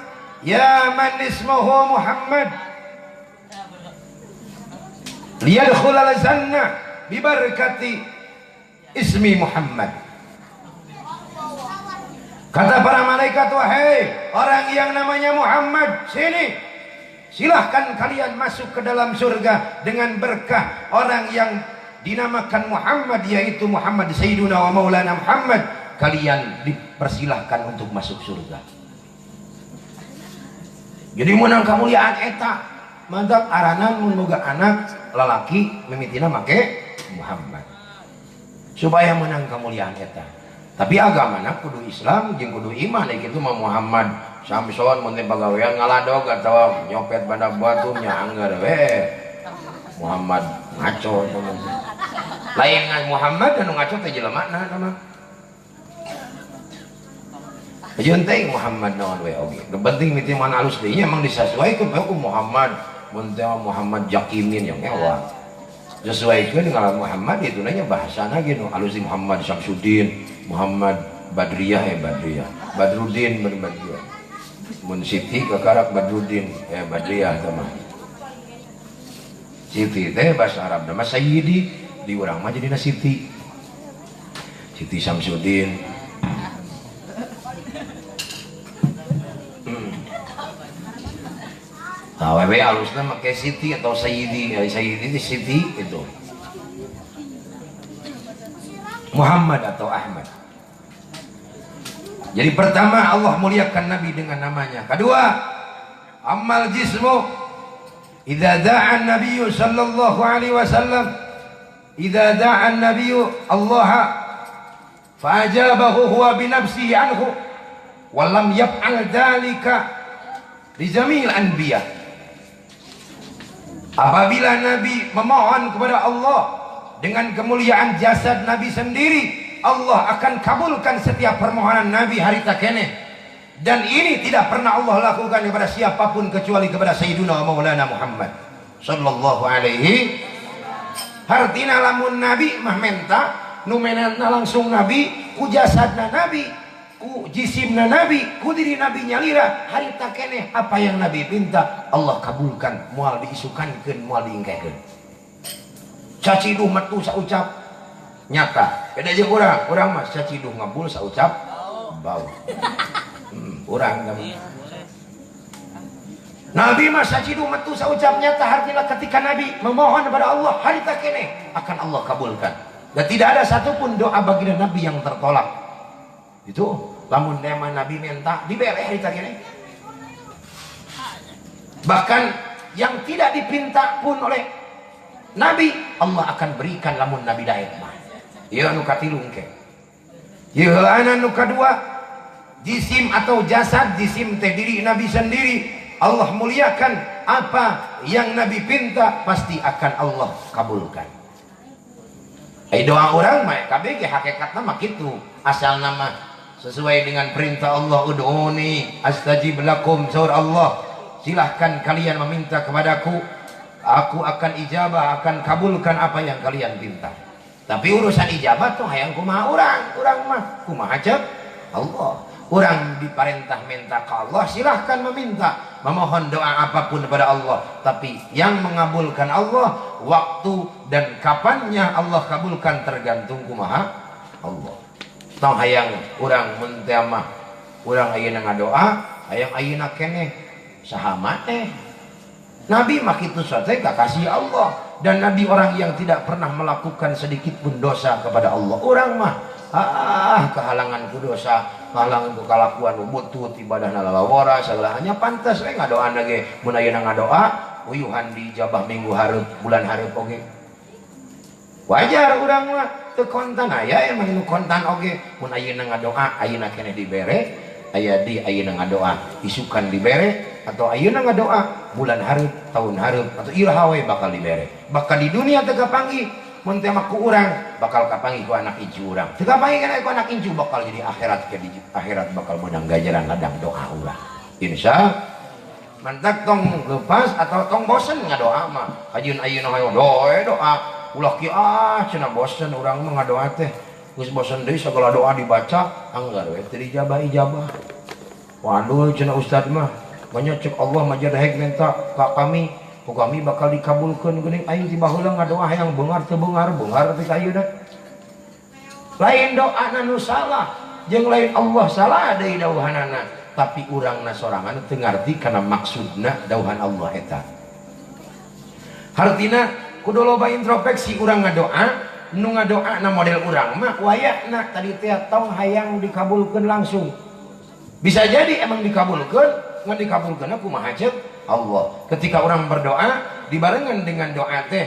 ya man ismuhu Muhammad liyadkhulal jannah bibarakati ismi Muhammad. Kata para malaikat, wahai orang yang namanya Muhammad, sini, silahkan kalian masuk ke dalam surga dengan berkah orang yang dinamakan Muhammad, yaitu Muhammad Sayyiduna wa Maulana Muhammad. Kalian dipersilahkan untuk masuk surga. Jadi menang kemuliaan eta, mantap aranan menuga anak lalaki mimitina make Muhammad supaya menang kemuliaan eta. Tapi agamana kudu Islam jeung kudu iman gitu mah. Muhammad Samson mun teh pagawean ngaladog atawa nyopet badak batu nya anggar we Muhammad ngaco teman. Lain Muhammad anu ngaco teh jelemana nama. Jeung teh Muhammad naon we oge. Nu penting miti mana alus deui nya emang disesuaikeun ku Muhammad. Mun teh Muhammad Jakimin yang ewa. Sesuaikeun dengan Muhammad itu nanya bahasana ge nu alus Muhammad Samsudin, Muhammad Badriyah Badriyah, Badrudin Badriyah. Mun Siti kekarak Badrudin Badriyah teh mah. Siti teh bahasa Arab nama Sayyidi, di urang mah jadina Siti. Siti Samsudin. Awewe alusna make Siti atau Sayyidi, Sayyidi itu Siti itu. Muhammad atau Ahmad. Jadi pertama Allah muliakan Nabi dengan namanya. Kedua, amal jismu idza da'a an-nabiy sallallahu alaihi wasallam, idza da'a an-nabiy Allah fa ajabahu huwa bi nafsihi anhu wa lam yaf'al dzalika li jamil anbiya. Apabila Nabi memohon kepada Allah dengan kemuliaan jasad Nabi sendiri, Allah akan kabulkan setiap permohonan Nabi hari takene. Dan ini tidak pernah Allah lakukan kepada siapapun kecuali kepada Sayyiduna wa Maulana Muhammad sallallahu alaihi. Hartina lamun Nabi mah menta nu menana langsung Nabi ku jasadna Nabi, ku jisimna Nabi, ku diri Nabi nyalira hari takene apa yang Nabi minta Allah kabulkan, moal diisukankeun, moal diingkekeun. Caciduh metu saucap nyata. Beda jeung urang mah caciduh ngabul saucap bau. Urang kami. Nabi mah caciduh metu saucap nyata, artinya ketika Nabi memohon kepada Allah hari takene akan Allah kabulkan. Dan tidak ada satupun doa baginda Nabi yang tertolak. Itu lamun tema Nabi minta dibere hari takene. Bahkan yang tidak dipinta pun oleh Nabi Allah akan berikan lamun Nabi daek mah. Ieu anu katilu engke. Ieu anu kadua, jisim atau jasad, jisim teh diri Nabi sendiri. Allah muliakan, apa yang Nabi pinta pasti akan Allah kabulkan. Doa orang mah kabeh ge hakikatna mah kitu. Asal nama sesuai dengan perintah Allah, ud'uni astajib lakum, saur Allah, silahkan kalian meminta kepadaku, aku akan ijabah, akan kabulkan apa yang kalian pinta. Tapi urusan ijabah tuh hayang kumaha urang mah kumaha cek Allah. Orang diperintah minta ke Allah, silahkan meminta, memohon doa apapun kepada Allah. Tapi yang mengabulkan Allah, waktu dan kapannya Allah kabulkan tergantung kumaha Allah. Tong hayang orang mentemah, orang ayeuna ngadoa, hayang ayeuna keneh saha teh. Nabi mah kitu sate kakasih Allah, dan Nabi orang yang tidak pernah melakukan sedikit pun dosa kepada Allah. Orang mah kehalangan ku dosa, kehalangan ku kalakuan butut ibadah lalawara segala hanya pantas ngadoa ge mun ayeuna ngadoa uyuhan dijabah minggu hareup bulan hareup oge wajar urang mah teu kontan aya emang nu kontan oge mun ayeuna ngadoa ayeuna keneh dibere aya di ayeuna ngadoa isukan dibere atau ayeuna ngadoa bulan hareup tahun hareup atau ilha we bakal dibere bakal di dunia teu kapanggih mun teh mah ku urang bakal kapanggih ku anak incu urang teu kapanggih kana ku anak incu bakal jadi akhirat ke di akhirat bakal menang ganjaran ladang doa urang insya mantak tong lepas atau tong bosen ngadoa mah kajieun ayeuna hayo doa ulah kieu cenah bosen urang mah ngadoa teh geus bosen deui sagala doa dibaca anggar we teu dijabah waduh cenah ustad mah banyak cek Allah majadahek minta ka kami ku kami bakal dikabulkan geuning aing ti baheula ngadoa hayang beungar teu beungar teh ayeuna lain doana nu salah jeung lain Allah salah deui dawuhanana tapi urangna sorangan teu ngarti kana maksudna dawuhan Allah eta hartina kudu loba introspeksi urang ngadoa nu ngadoana model urang mah wayahna tadi teh tong hayang dikabulkeun langsung bisa jadi emang dikabulkeun ngan dikabulkeun kumaha ceuk Allah. Ketika orang berdoa dibarengan dengan doa teh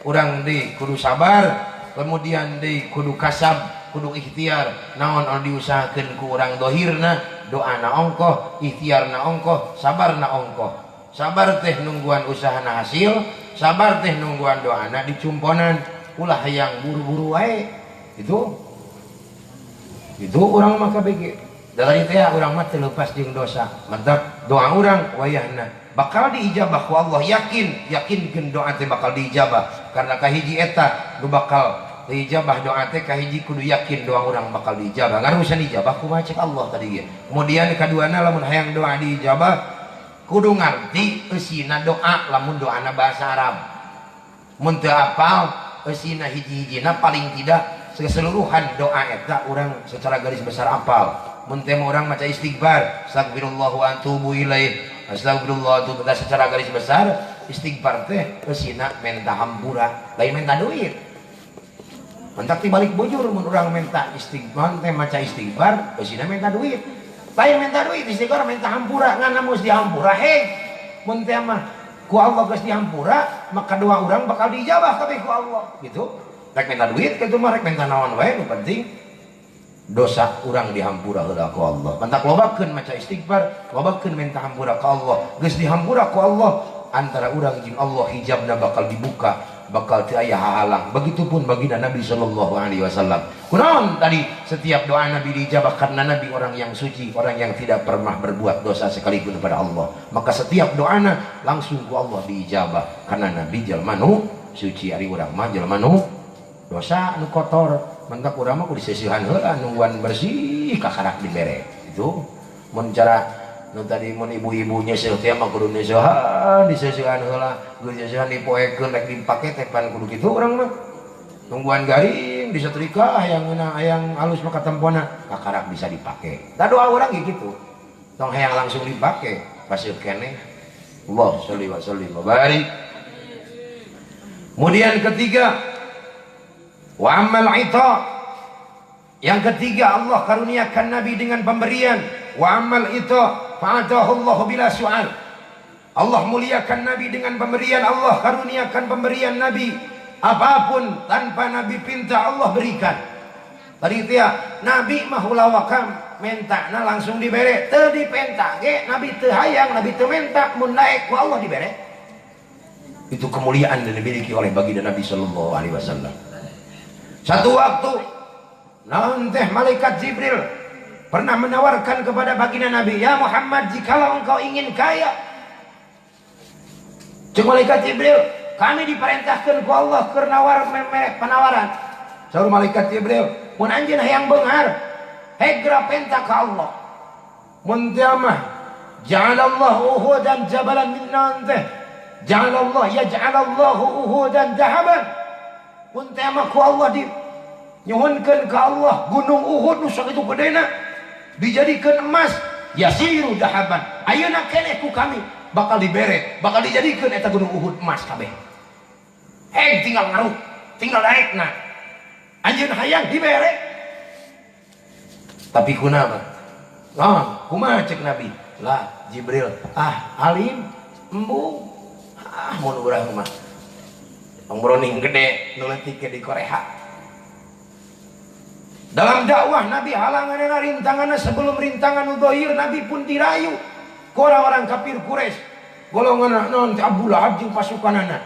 orang di kudu sabar, kemudian di kudu kasab, kudu ikhtiar. Naon anu diusahakeun ku urang dohirna, doana ongkoh, ikhtiarna ongkoh, sabarna ongkoh. Sabar teh nungguan usahana hasil, sabar teh nungguan doana dicumponan. Ulah hayang buru-buru wae. Itu urang mah kabege. Dari teh urang mah teu leupas jeung dosa. Mantap doa urang wayahna bakal diijabah ku Allah yakinkeun doa teh bakal diijabah karena kahiji eta nu bakal diijabah doa teh kahiji kudu yakin doa urang bakal diijabah ngarusan diijabah kumaha cek Allah tadi ge kemudian kaduana lamun hayang doa diijabah kudu ngarti eusina doa lamun doana bahasa Arab mun teu apal eusina hiji-hijina paling tidak keseluruhan doa eta urang secara garis besar apal mun teh urang maca istighfar astagfirullah wa atubu ilaih astagfirullah itu secara garis besar istighfar teh eusina menta hampura lain menta duit mentak tibalik bujur mun urang menta istighfar teh maca istighfar eusina menta duit lain menta duit istighfar menta hampura ngana mus dihampura mun teh mah ku Allah geus dihampura maka doa urang bakal dijabah kabeh ku Allah gitu rek menta duit kitu mah rek menta naon wae nu penting dosa urang dihampura heula ku Allah. Pantak lobakeun maca istighfar, lobakeun minta hampura ku Allah. Geus dihampura ku Allah, antara urang jeung Allah hijabna bakal dibuka, bakal teu aya halang. Begitupun baginda Nabi sallallahu alaihi wasallam. Kunaon tadi setiap doa Nabi dijabah karena Nabi orang yang suci, orang yang tidak pernah berbuat dosa sekalipun kepada Allah. Maka setiap doana langsung ku Allah diijabah karena Nabi jalma nu suci ari urang mah jalma nu dosa nu kotor. Mantap urang mah kudu disisihan heula nungguan bersih kakarak dibere itu mun cara nu tadi mun ibu-ibu nyeuseul teh mah kudu nyeusehan disisihan heula geus nyeusehan dipoekeun rek dipake teh pan kudu kitu urang mah nungguan garing disetrika hayang alus mah katempona kakarak bisa dipake da doa urang ge kitu tong hayang langsung dipake pasir keneh Allah sholli wa sallim wa barik. Kemudian ketiga wa amal ita yang ketiga Allah karuniakan Nabi dengan pemberian wa amal ita fa'atahu Allah bila su'al Allah muliakan Nabi dengan pemberian Allah karuniakan pemberian Nabi apapun tanpa Nabi pinta Allah berikan tadi dia Nabi mah ulah wakam mentana langsung dibere teu dipenta ge Nabi teu hayang Nabi teu menta mun naik ku Allah dibere itu kemuliaan yang dimiliki oleh baginda Nabi sallallahu alaihi wasallam. Satu waktu naon teh malaikat Jibril pernah menawarkan kepada baginda Nabi, ya Muhammad jikalau engkau ingin kaya. Cek malaikat Jibril, kami diperintahkan ku Allah keur nawar penawaran. Saur malaikat Jibril, mun anjeun hayang beunghar, hegra penta ka Allah. muntiamah ja'alallahu uhudan jabalan min nanteh ja'alallah yaj'alallahu uhudan dahaban muntiamah ku Allah di nyuhunkeun ka Allah gunung Uhud nu sakitu gedena dijadikan emas yasiru dahaban ayeuna keneh ku kami bakal dibere bakal dijadikan eta gunung Uhud emas kabeh tinggal ngaruh tinggal naikna anjeun hayang dibere tapi kunaha kumaha cek Nabi lah Jibril alim embung mun urang mah pangbrowning gede nu leutik di Korea. Dalam dakwah Nabi halanganna rintanganna sebelum rintangan udhahir Nabi pun dirayu ku orang-orang kafir Quraisy golongan non Abu Lahab jeung pasukanana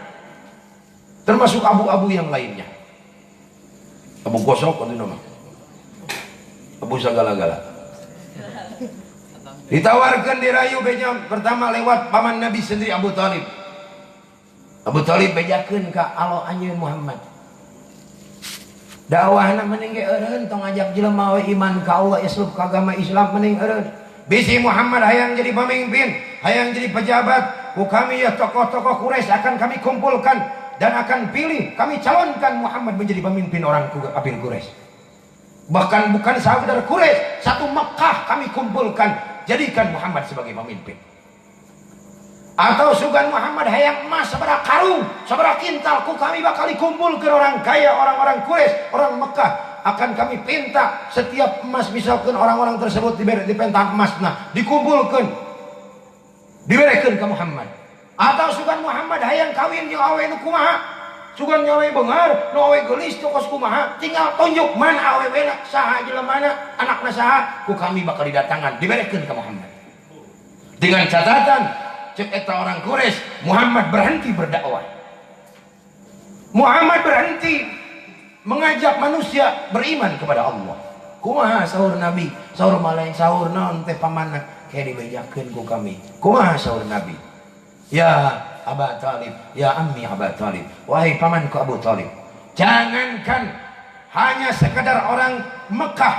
termasuk abu-abu yang lainnya Abu Gosok itu nama Abu segala-gala ditawarkan dirayu beja pertama lewat paman Nabi sendiri Abu Talib bejakeun ka alo anjeun Muhammad dakwahna mending ge eureun tong ngajak jelema we iman ka Allah islam ka agama Islam mending eureun bisi Muhammad hayang jadi pemimpin hayang jadi pejabat ku kami ya tokoh-tokoh Quraisy akan kami kumpulkan dan akan pilih kami calonkan Muhammad menjadi pemimpin orang kafir Quraisy bahkan bukan sahabat Quraisy satu Mekah kami kumpulkan jadikan Muhammad sebagai pemimpin atau sugan Muhammad hayang emas sabaraha karung sabaraha kintal ku kami bakal dikumpulkeun orang kaya orang-orang Quraisy orang Mekah akan kami pinta setiap emas misalkan orang-orang tersebut dipenta emasna dikumpulkeun diberekeun ka Muhammad atau sugan Muhammad hayang kawin jeung awe nu kumaha sugan awe beungar nu awe geulis tokos kumaha tinggal tunjuk man awewena saha jelemana anakna saha ku kami bakal didatangan diberekeun ka Muhammad dengan catatan cek eta orang Quraisy Muhammad berhenti berdakwah Muhammad berhenti mengajak manusia beriman kepada Allah kumaha sahur Nabi sahur malain sahur naon teh pamanna kayak dibejakeun ku kami kumaha sahur Nabi ya Aba Talib ya ammi Aba Talib wahai pamanku Abu Talib jangankan hanya sekedar orang Mekah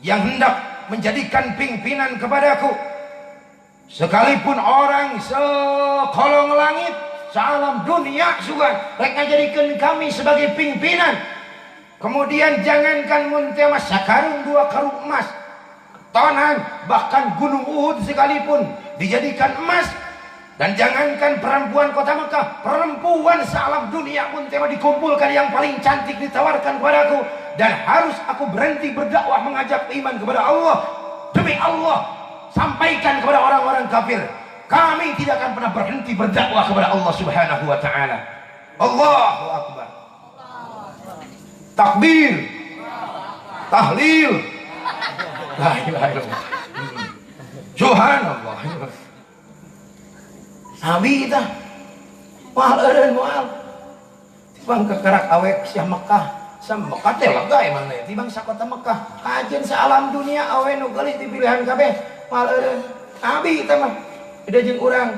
yang hendak menjadikan pimpinan kepadaku sekalipun orang sekolong langit sealam dunia juga mereka jadikan kami sebagai pimpinan kemudian jangankan muntiamah sakarung 2 karung emas tonan bahkan gunung Uhud sekalipun dijadikan emas dan jangankan perempuan kota Mekah perempuan sealam dunia muntiamah dikumpulkan yang paling cantik ditawarkan kepadaku dan harus aku berhenti berdakwah mengajak iman kepada Allah demi Allah sampaikan kepada orang-orang kafir kami tidak akan pernah berhenti berdakwah kepada Allah subhanahu wa ta'ala Allahu Akbar takbir tahlil la ilaha illallah subhanallah Nabi tah moal eureun moal tibang kekerak awek sia Mekah sam Mekah teh lega emang tibang sakota Mekah kajen saalam dunia awe nu geulis dipilihan kabeh moal eureun Nabi teh mah beda jeung urang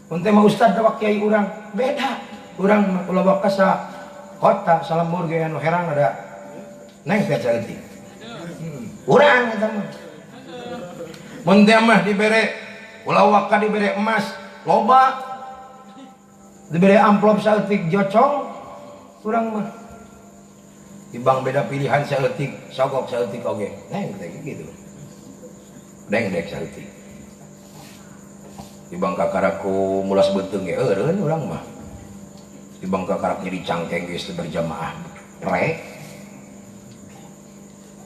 mun teh mah ustad da kiai urang beda urang mah ulah bakasa kota Salembur ge anu herang ada neng teh caeutik urang eta mah mun teh mah dibere ulah waka dibere emas loba dibere amplop saeutik jocong urang mah tibang beda pilihan saeutik sogok saeutik oge neng teh gitu deng-deng saeutik tibang kakaraku mulas beuteung ge eureun urang mah tibang kakarak nyeri cangkeng geus berjamaah rek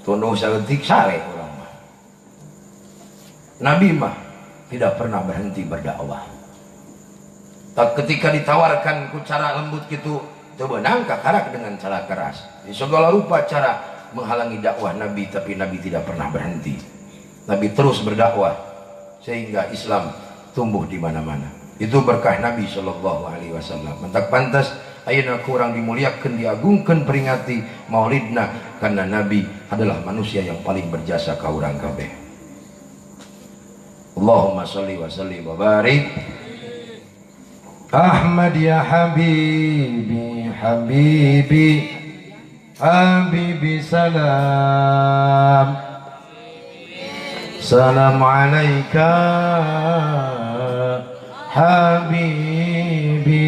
tunduh saeutik sare urang mah Nabi mah tidak pernah berhenti berdakwah ketika ditawarkan ku cara lembut gitu coba nang kakarak dengan cara keras di segala rupa cara menghalangi dakwah Nabi tapi Nabi tidak pernah berhenti Nabi terus berdakwah sehingga Islam tumbuh di mana-mana. Itu berkah Nabi Shallallahu Alaihi Wasallam. Mentak pantas ayeuna kurang dimuliakan diagungkan peringati maulidna karena Nabi adalah manusia yang paling berjasa ka urang kabeh. Allahumma sholli wa sallim wa barik. Ahmad ya habibi habibi habibi salam salam alaika habibi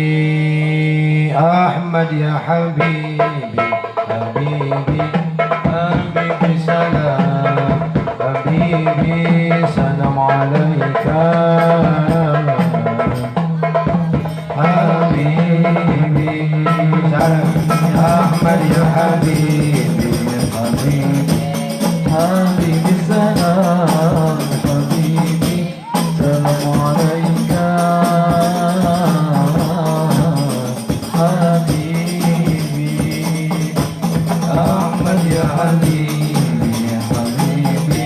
Ahmad ya habibi habibi habibi salam habibi salam alaika habibi salam Ahmad ya habibi habibi habibi salam habibi salam alaika habibi Ahmad ya habibi habibi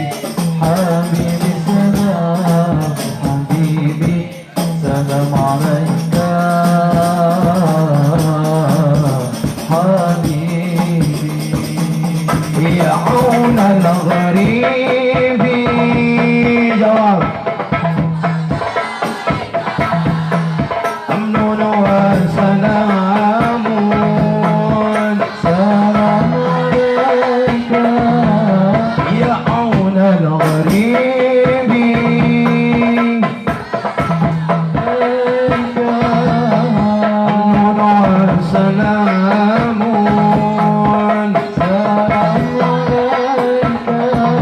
habibi salam habibi salam alaika habibi ya aun al-gharibi jawab amnun wa salamun salam alaika ya aun al-gharibi amnun wa salamun salam alaika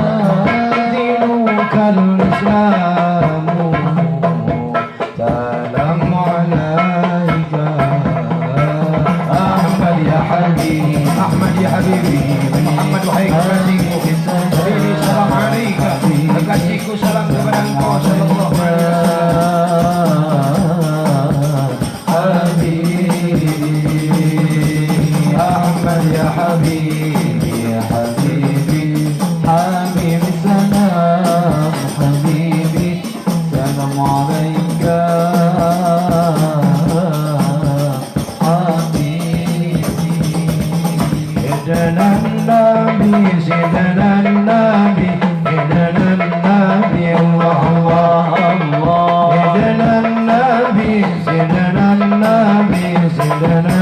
dinuka al-islamu salam alaika Ahmad ya habibi Ahmad ya habibi Muhammad wahai kekasihku habibi salam alaika kekasihku salam kepada engkau sallallahu alaihi wasallam habibi Ahmad ya habibi ya habibi habibi salam habibi salam alaika سيدنا النبي سيدنا النبي سيدنا النبي الله الله الله سيدنا النبي سيدنا النبي سيدنا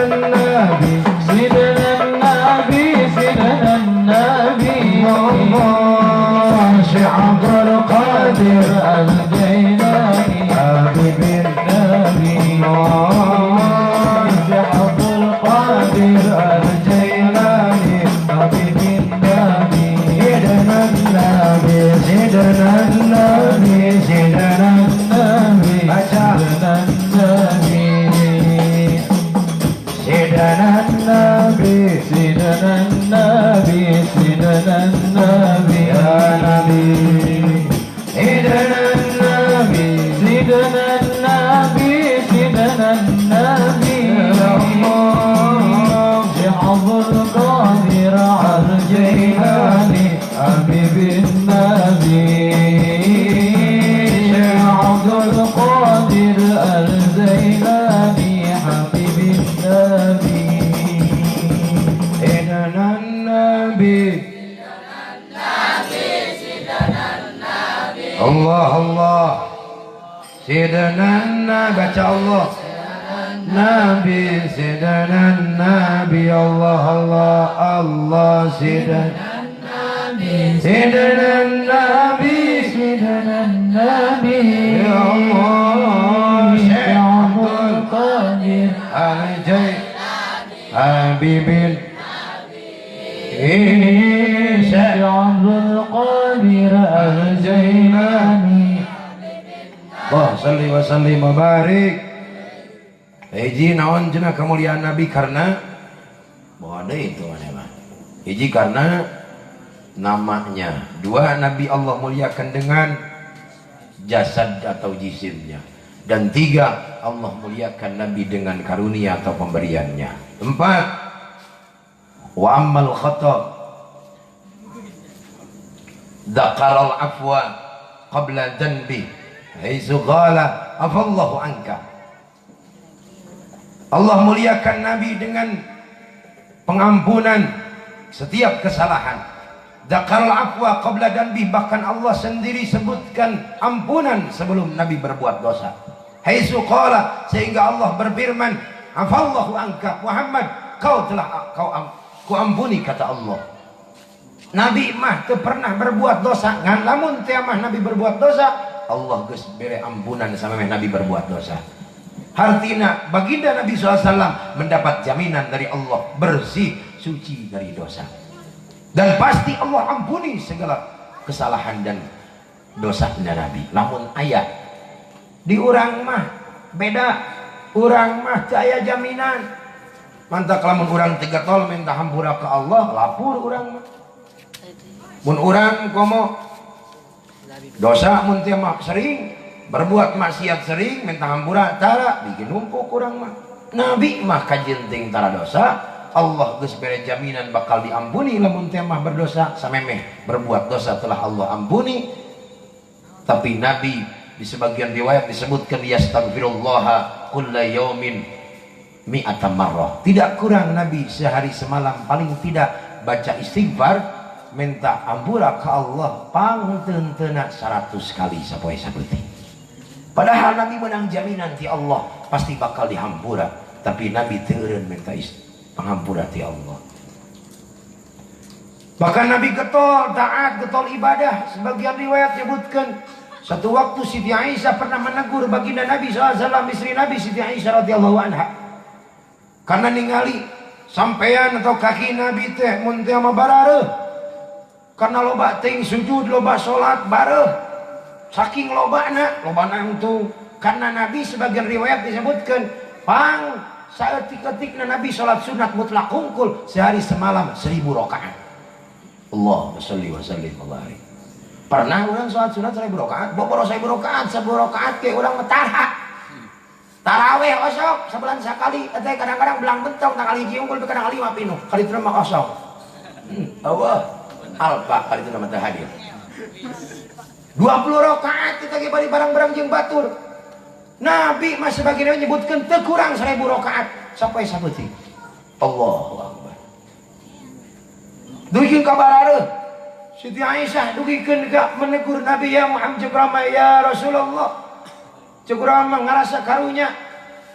النبي سيدنا النبي سيدنا النبي الله شيخ عبد القادر الجيلاني حبيب النبي عبد القادر الجيلاني حبيب النبي سيدنا النبي سيدنا النبي سيدنا النبي سيدنا النبي سيدنا النبي سيدنا النبي سيدنا النبي يا نبي سيدنا النبي سيدنا النبي سيدنا النبي يا الله شيخ القادر الجيلاني حبيب النبي شيخ عبد القادر الجيلاني حبيب النبي سيدنا النبي Allah Allah Sayyidina Nabi baca Allah Nabi Sayyidina Nabi Allah Allah Allah Sayyidina Nabi Sayyidina Nabi Sayyidina Nabi ya Allah Syekh Abdul Qadir Al-Jailani Habibin Syekh Abdul Qadir Al-Jailani Allah salli wa sallim wa barik hiji naon cenah kemuliaan Nabi karena bahwa ada itu mah hiji karena namanya dua Nabi Allah muliakan dengan jasad atau jisimnya dan tiga Allah muliakan Nabi dengan karunia atau pemberiannya empat wa ammal khata dzakaral afwa qabla dhanbi haitsu qala afallahu anka Allah muliakan Nabi dengan pengampunan setiap kesalahan dzakaral afwa qabla dhanbi bahkan Allah sendiri sebutkan ampunan sebelum Nabi berbuat dosa haitsu qala sehingga Allah berfirman afallahu anka Muhammad kau telah ku ampuni kata Allah Nabi mah teu pernah berbuat dosa, ngan lamun teu mah Nabi berbuat dosa, Allah geus bere ampunan samemeh Nabi berbuat dosa. Artina baginda Nabi SAW mendapat jaminan dari Allah bersih suci dari dosa, dan pasti Allah ampuni segala kesalahan dan dosa Nabi. Lamun ayat di urang mah beda, urang mah teu aya jaminan. Mantap lamun urang teu getol minta hampura ke Allah, lapur urang mah. Mun urang komo dosa mun teu mah sering berbuat maksiat sering minta hampura tara bikin numpuk urang mah. Nabi mah kajenting tara dosa, Allah geus bere jaminan bakal diampuni lamun teu mah berdosa, samemeh berbuat dosa telah Allah ampuni. Tapi Nabi di sebagian riwayat disebutkan yastaghfirullaha kulla yaumin mi'ata marrah. Tidak kurang Nabi sehari semalam paling tidak baca istighfar minta ampura ke Allah pangteunteuna 100 kali sapoe sabeutih. Padahal Nabi menang jaminan ti Allah pasti bakal dihampura, tapi Nabi teu eureun minta pangampura ti Allah. Bahkan Nabi getol taat, getol ibadah. Sebagian riwayat menyebutkan satu waktu Siti Aisyah pernah menegur baginda Nabi SAW, istri Nabi Siti Aisyah radhiyallahu anha, karena ningali sampean atau kaki Nabi teh mun teu mah barareuh, karena loba teuing sujud, loba salat bareuh. Saking lobana itu karena Nabi sebagian riwayat disebutkan pang saeutik-eutikna Nabi salat sunat mutlak hungkul sehari semalam 1000 rakaat. Allahumma sholli wa sallim alaihi. Pernah urang salat sunat 1000 rakaat, boboro 1000 rakaat, 10 rakaat ke urang metara. Tarawih osok sabulan sakali, teh kadang-kadang belang bentong tanggal 1 unggul kadang 5 pinuh, kali teu mah osok. Allah alfa kali teu mah teu hadir. 20 rakaat kita ge bari barang-barang jeung batur. Nabi mah sebagian menyebutkan teu kurang 1000 rakaat sampai sabeutih. Allahu akbar. Dugikeun ka barareuh Siti Aisyah dugikeun ka menegur Nabi, ya Muhammad Cukrama ya Rasulullah. Cukrama ngarasa karunya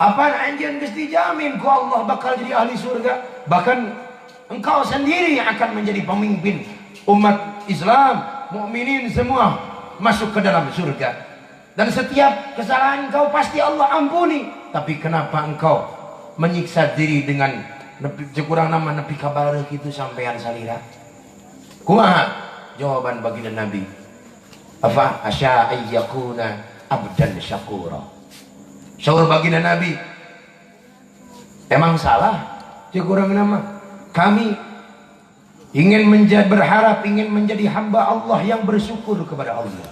apaan anjeun geus dijamin ku Allah bakal jadi ahli surga. Bahkan engkau sendiri yang akan menjadi pemimpin umat Islam, mukminin semua masuk ke dalam surga, dan setiap kesalahan engkau pasti Allah ampuni. Tapi kenapa engkau menyiksa diri dengan kurang nama nepi kabar gitu sampean salira? Kumaha jawaban baginda Nabi? Afa asya ayyakuna abdan syakura. Saur baginda Nabi, emang salah kurang nama kami ingin berharap ingin menjadi hamba Allah yang bersyukur kepada Allah.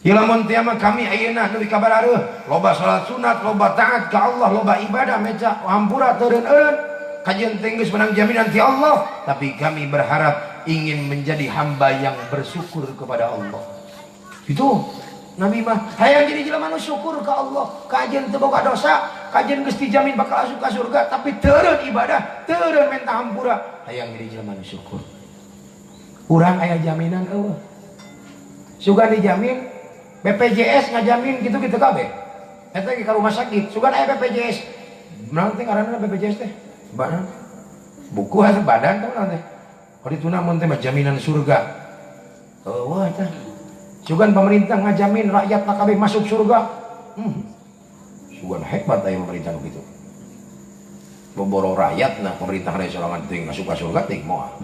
Ilamun tiama kami ayeuna nepi ka barareuh loba salat sunat, loba taat ka Allah, loba ibadah meca hampura teureun-eureun kajenting geus menang jaminan ti Allah, tapi kami berharap ingin menjadi hamba yang bersyukur kepada Allah. Itu Nabi mah hayang jadi jelema nu syukur ka Allah, kajen teu boga dosa, kajen geus dijamin bakal asup ka surga, tapi teureun ibadah, teureun minta hampura, hayang jadi jelema nu syukur. Urang aya jaminan eueuh. Sugan dijamin BPJS ngajamin gitu-gitu kabeh. Eta ge ka rumah sakit, sugan aya BPJS. Naon teh ngaranna BPJS teh? Badan. Buku asa badan teh naon teh? Kalau dituna mun teh jaminan surga. Eueuh eta. Sugan pemerintah ngajamin rakyat kabeh masuk surga. Sugan hebat aya pemerintah begitu. Boboro rakyat nah pemerintah raya sorangan teuing masuk ka surga teuing moal.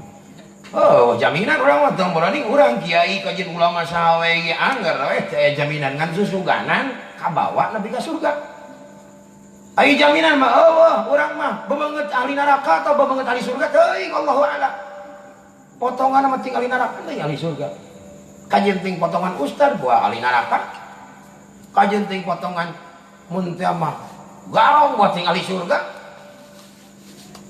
Oh, jaminan urang mah teu berani urang kiai kajian ulama sawe ge anggar we teh jaminan ngan susuganan kabawa nepi ka surga. Ai jaminan mah eueuh urang mah bebeungeut ahli neraka atau bebeungeut ahli surga teuing Allahu a'lam. Potongan mah ting ahli neraka teuing ahli surga. Kajian ting potongan ustad buah ahli neraka. Kajian ting potongan mun teh mah garong buat ting ahli surga.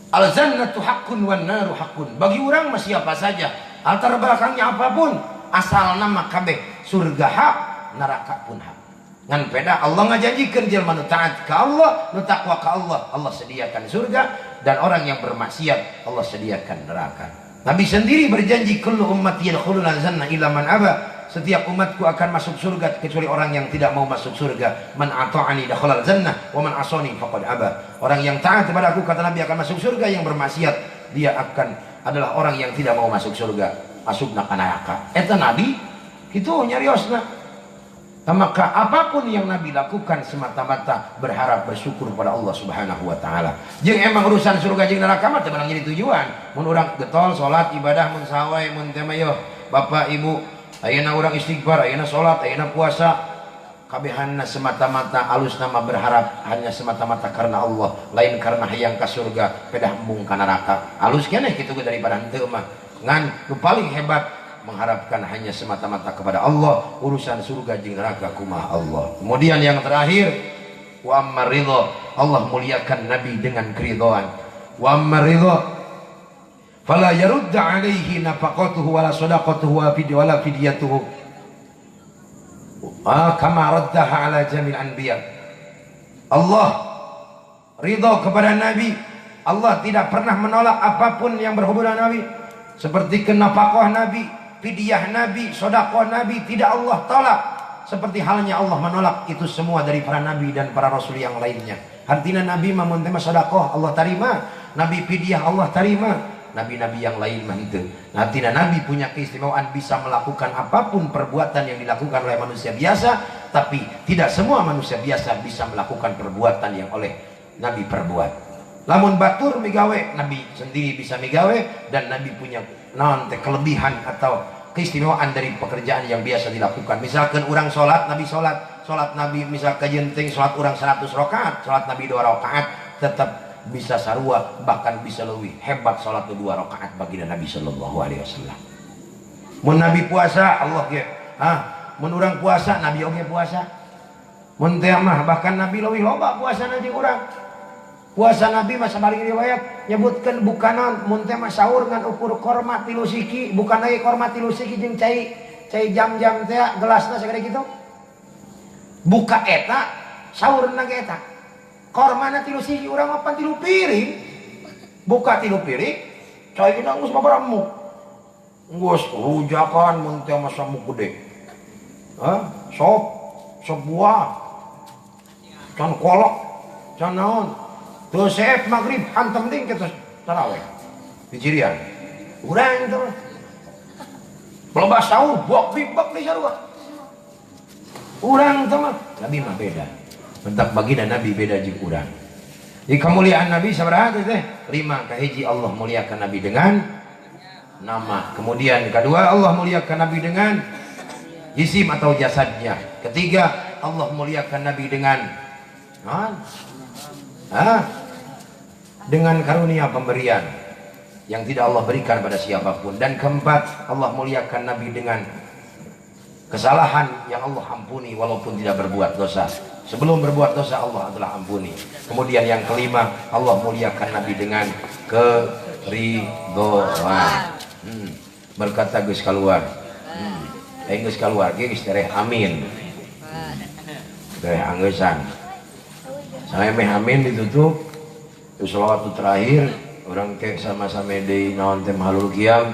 Al-jannatu haqqun wan naru haqqun. Bagi orang mah siapa saja, latar belakangnya apapun, asal nama kabeh surga hak, neraka pun hak. Ngan peda Allah ngajanjikeun jelema nu taat ka Allah, nu takwa ka Allah, Allah sediakan surga, dan orang yang bermaksiat Allah sediakan neraka. Nabi sendiri berjanji kullu ummati yadkhuluna al-jannah illa man aba. Setiap umatku akan masuk surga kecuali orang yang tidak mau masuk surga. Man ata'ani dakhalal jannah wa man asani faqad aba. Orang yang taat kepada aku kata Nabi akan masuk surga, yang bermaksiat dia adalah orang yang tidak mau masuk surga, masuk neraka. Eta nabi itu nyariosna. Maka apapun yang Nabi lakukan semata-mata berharap bersyukur pada Allah Subhanahu wa taala. Jeung emang urusan surga jeung neraka mah teu menang jadi tujuan. Mun urang getol salat ibadah mun sawae mun teh mah Bapak Ibu, ayeuna urang istighfar, ayeuna salat, ayeuna puasa, kabehanna semata-mata alus nama berharap hanya semata-mata karena Allah, lain karena hayang ka surga, pedah embung ka neraka. Alus keneh kitu daripada henteu mah. Ngan nu paling hebat mengharapkan hanya semata-mata kepada Allah, urusan surga jeung neraka kumaha Allah. Kemudian yang terakhir, wa ammar ridha, Allah muliakan Nabi dengan keridhaan. Wa ammar ridha fala yarudda alaihi nafaqatuhu wala sadaqatuhu wala fidyatuhu kama raddaha ala jamil anbiya. Allah ridha kepada Nabi, Allah tidak pernah menolak apapun yang berhubungan Nabi, seperti kenafaqah Nabi, fidyah Nabi, sedekah Nabi, tidak Allah tolak. Seperti halnya Allah menolak itu semua dari para nabi dan para rasul yang lainnya. Artinya Nabi mun teh sedekah Allah terima, Nabi fidyah Allah terima, nabi-nabi yang lain mah itu. Artinya Nabi punya keistimewaan bisa melakukan apapun perbuatan yang dilakukan oleh manusia biasa, tapi tidak semua manusia biasa bisa melakukan perbuatan yang oleh Nabi perbuat. Lamun batur migawe, Nabi sendiri bisa migawe, dan Nabi punya kelebihan atau keistimewaan dari pekerjaan yang biasa dilakukan. Misalkan orang sholat, Nabi sholat Nabi misal kajenting sholat orang 100 rakaat, sholat Nabi 2 rakaat tetap bisa sarua, bahkan bisa lebih hebat sholat 2 rakaat baginda Nabi Shallallahu Alaihi Wasallam. Mun Nabi puasa, Allah ya, mun orang puasa, Nabi oge puasa. Mun teh mah bahkan Nabi lebih loba puasa nanti orang. Puasa Nabi masa balik riwayat nyebutkan bukanan mun teh mah sahur ngan ukur korma 3 siki, bukan lagi korma 3 siki jeung cai jam-jam teh gelasna sagede kitu. Buka eta sahurna ge eta. Kormana 3 siki urang mah 3 piring. Buka 3 piring, cai kita geus babaramu. Geus rujakan mun teh mah samuk gede. Sop buah. Can kolok, can naon. Tuh sep maghrib hantem ting kita taraweh di Cirian. Urang itu pelebas sahur bok bibak di sarua. Urang itu mah Nabi mah beda. Mentak baginda Nabi beda jeung urang. Di kemuliaan Nabi sabaraha teh? 5. Kahiji Allah muliakan Nabi dengan nama. Kemudian kedua Allah muliakan Nabi dengan jisim atau jasadnya. Ketiga Allah muliakan Nabi dengan dengan karunia pemberian yang tidak Allah berikan pada siapapun. Dan keempat, Allah muliakan Nabi dengan kesalahan yang Allah ampuni walaupun tidak berbuat dosa. Sebelum berbuat dosa Allah adalah ampuni. Kemudian yang kelima, Allah muliakan Nabi dengan keridhaan. Berkata geus keluar. Geus keluar geus tereh amin. Tereh angeusan. Saya meh amin ditutup. Terus salawat terakhir orang kek sama-sama di naon teh halul qiyam.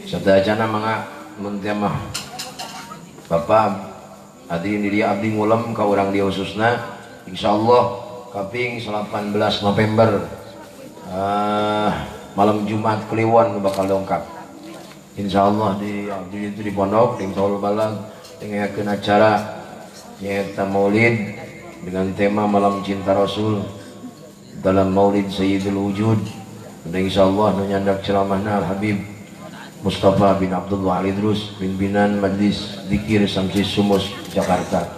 Sadayana mangga mun teh mah Bapak hadirin di dia abdi ngulem ka urang dia khususna insyaallah kaping 18 November malam Jumat Kliwon bakal dongkap. Insyaallah di abdi itu di pondok di Saul Balang dengakeun acara nyaeta Maulid dengan tema Malam Cinta Rasul dalam Maulid Sayyidul Wujud. Dan insyaallah nu nyandak ceramahna Al Habib Mustafa bin Abdullah Ali Drus pimpinan Majlis Zikir Samsi Sumus Jakarta.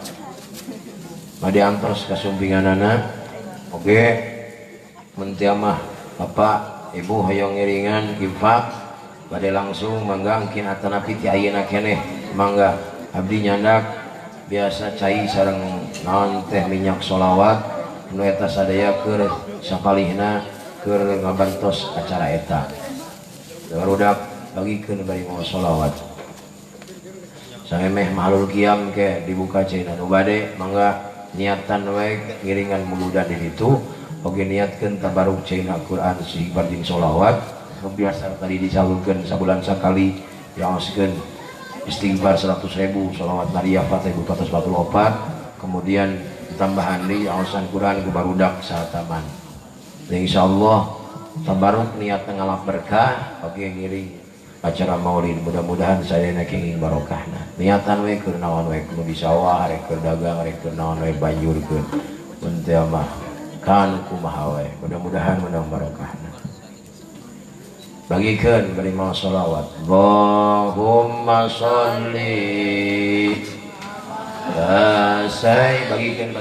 Madi antos kasumpinganana. Oke. Mentiamah Bapak Ibu hoyong ngiringan infak bade langsung mangga engkin atanapi ti ayeuna keneh mangga abdi nyandak biasa cai sareng naon teh minyak sholawat nu eta sadaya keur sakalihna keur ngabantos acara eta. Barudak bagikeun bari mau sholawat. Samemeh mahalul qiyam ke dibuka cina nu bade mangga niatan we ngiringan muludan di ditu oge niatkeun tabaruk cina Quran istighfar jeung sholawat nu biasa tadi disalurkeun sabulan sakali diaoskeun istighfar 100.000 sholawat nariyah 4.444 kemudian tambahan di awasan Quran ke barudak saat taman. Dan insyaallah tabaruk niat ngalap berkah oke ngiring acara maulid mudah-mudahan saya ingin barokahna niatan we keur naon we kudu di sawah rek keur dagang rek keur naon we banjurkeun mun teu mah kan kumaha we mudah-mudahan menang barokahna bagikeun bari maos shalawat Allahumma sholli sai bagikeun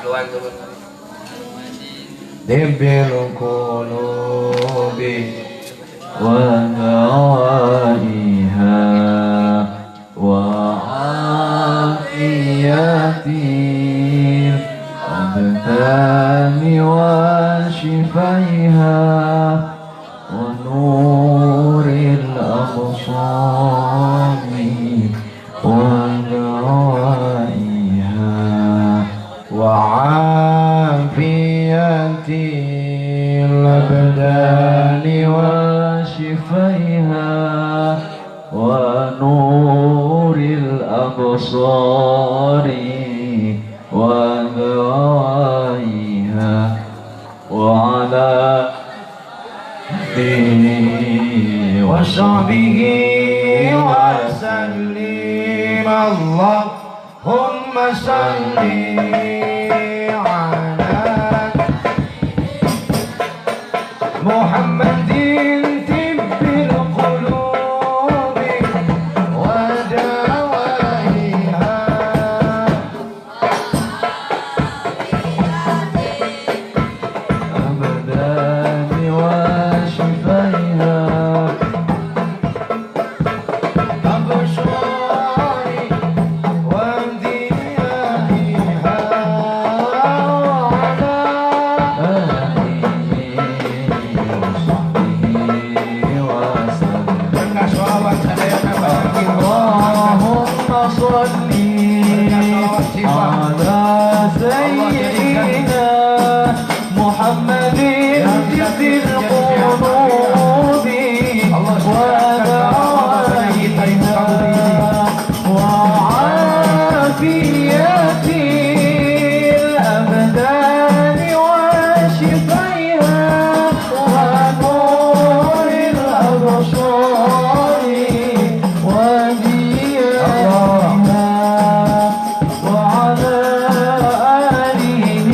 keluar Dibbil qulubi wa dawaiha wa afiyatil abdani wa shifaiha wa nuril absari wa dawaiha wa الأبدان وشفيها ونور الأبصار وذوائها وعلى آله وصحبه وسلم اللهم صل محمد طب القلوب ودوائها أبدان وشفيها أبصار وانتهائها محمد جد القلوب ودوائها وعافية الأبدان وشفيها ونور الأبصار وضيائها وعلى آله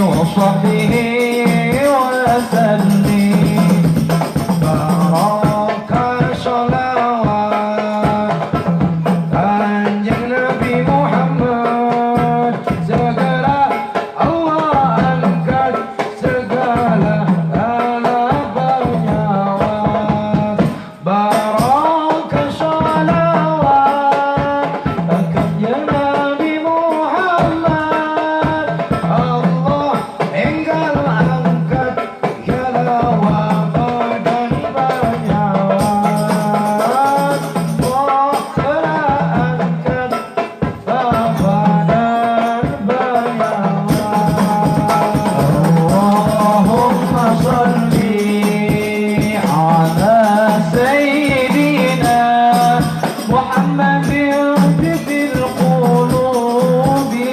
وصحبه وسلم بارك صلوات kanjeng Nabi Muhammad segera Allah angkat segala nyawa barak sholawat kanjeng Nabi Muhammad Allah enggal angkat segala badan bernyawa Allah angkat badan bernyawa Allahumma sholli ala sayyidina Muhammadin fil qulubi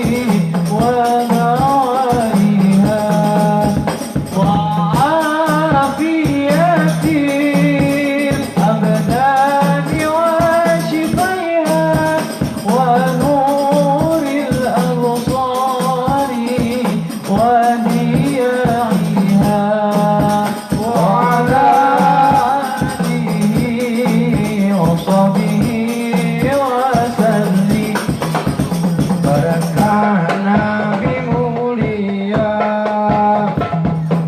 wa nawaiha wa afiyatil abdani wa shifaiha wa nuril absari wa diyaiha wa ala alihi wa sahbihi wa sallim Barakah Nabi mulia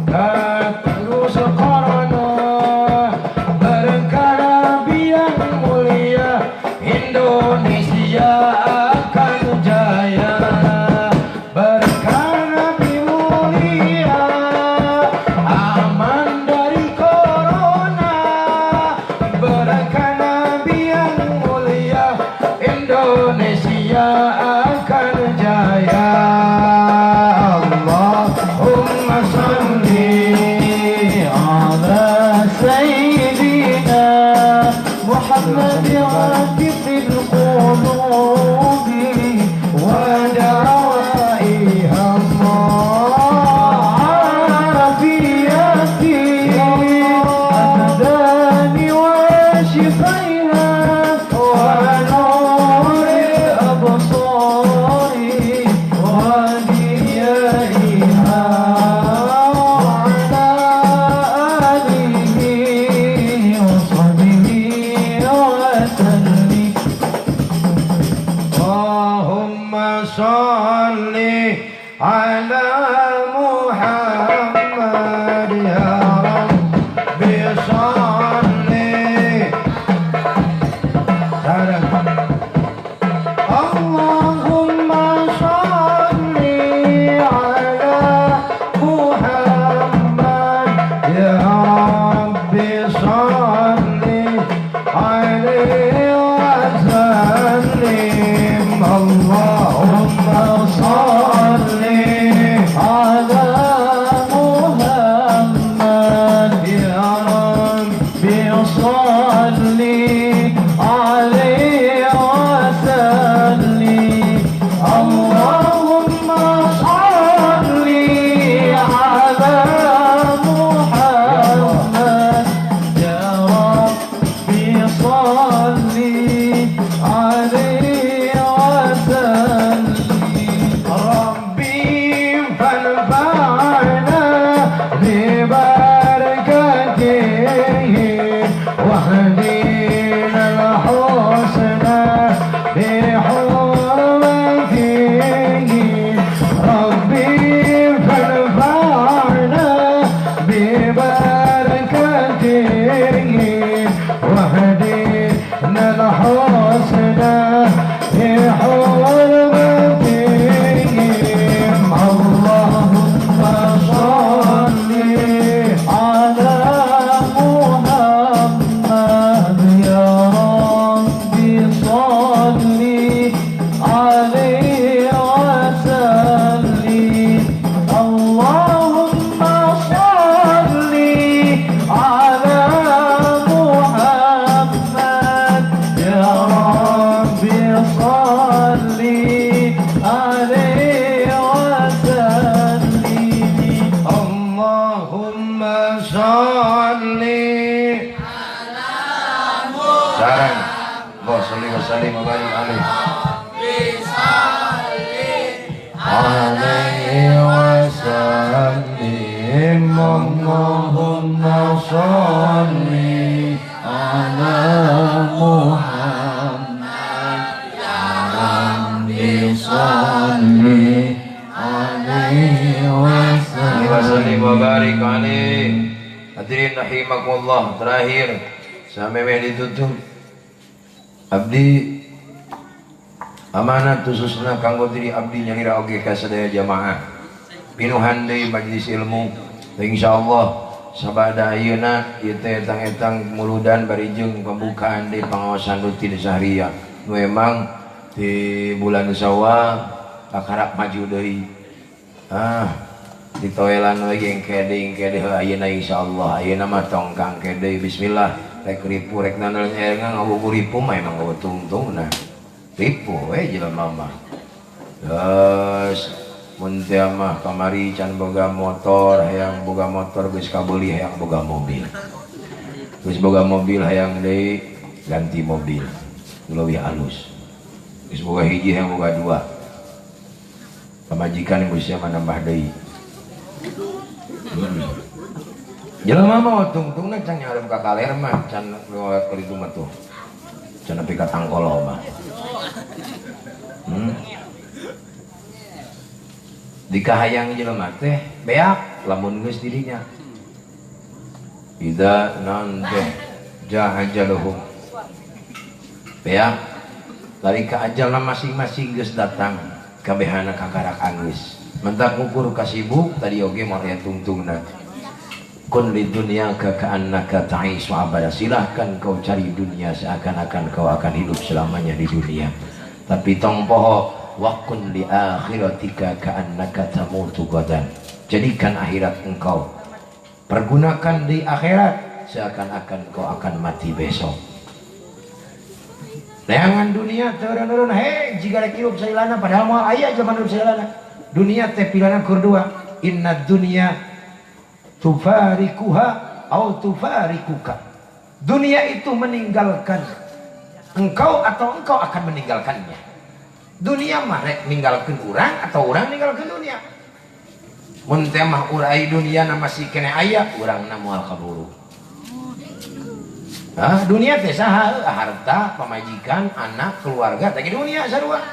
terus korona berkah Nabi yang mulia Indonesia akan jaya berkah Nabi mulia aman dari corona berkah Nabi yang mulia Indonesia akan jaya Allahumma sholli ala sayyidina Muhammad fil qulubi wa dawaiha afiyat Hadirin rahimakumullah, terakhir sampai ditutup abdi amanat khususna kanggo diri abdi nyalira oge ka sadaya jamaah pinuhan deui majelis ilmu insyaallah sabada ayeuna ieu teh etang-etang muludan barijeng pembukaan di pengawasan rutin sahriyah nu emang di bulan Syawal kakarap maju deui di toilan lagi engke ayeuna insyaallah ayeuna mah tongkang kede bismillah rek ripu rek nanel nyengang ngabubuh ripu mah emang gawe tungtungna ripu we jelema mah geus mun teh mah kamari can boga motor hayang boga motor geus kabeuli hayang boga mobil geus boga mobil hayang deui ganti mobil leuwih alus geus boga hiji hayang boga dua pamajikan geus sia nambah deui jelema mah tungtungna can ngarep ka kaler mah can lewat ka ditu mah tuh can nepi ka tangkolo mah dikahayang jelema teh beak lamun geus dirinya ida nan teh jahajaluhum beak lari ka ajalna masing-masing geus datang kabehana kakarak anggeus mentak ngukur kasibuk tadi oge mah aya tungtungna kun di dunia ka'annaka ta'ishu abada silahkan kau cari dunia seakan-akan kau akan hidup selamanya di dunia tapi tong poho wakun di akhiratika ka'annaka tamutu gadan jadikan akhirat engkau pergunakan di akhirat seakan-akan kau akan mati besok neangan dunia turun-turun hei jika rek hidup sailana padahal mau aya zaman hidup sailana dunia teh pilana kedua inna dunia tufarikuha au tufarikuka Dunia itu meninggalkan engkau atau engkau akan meninggalkannya. Dunia mah rek ninggalkeun urang atau urang ninggalkeun dunia. Mun teh mah urai dunia na masih kena aya, urangna moal kaburu. Dunia teh saha? Harta, pamajikan, anak, keluarga, teh dunia sarua.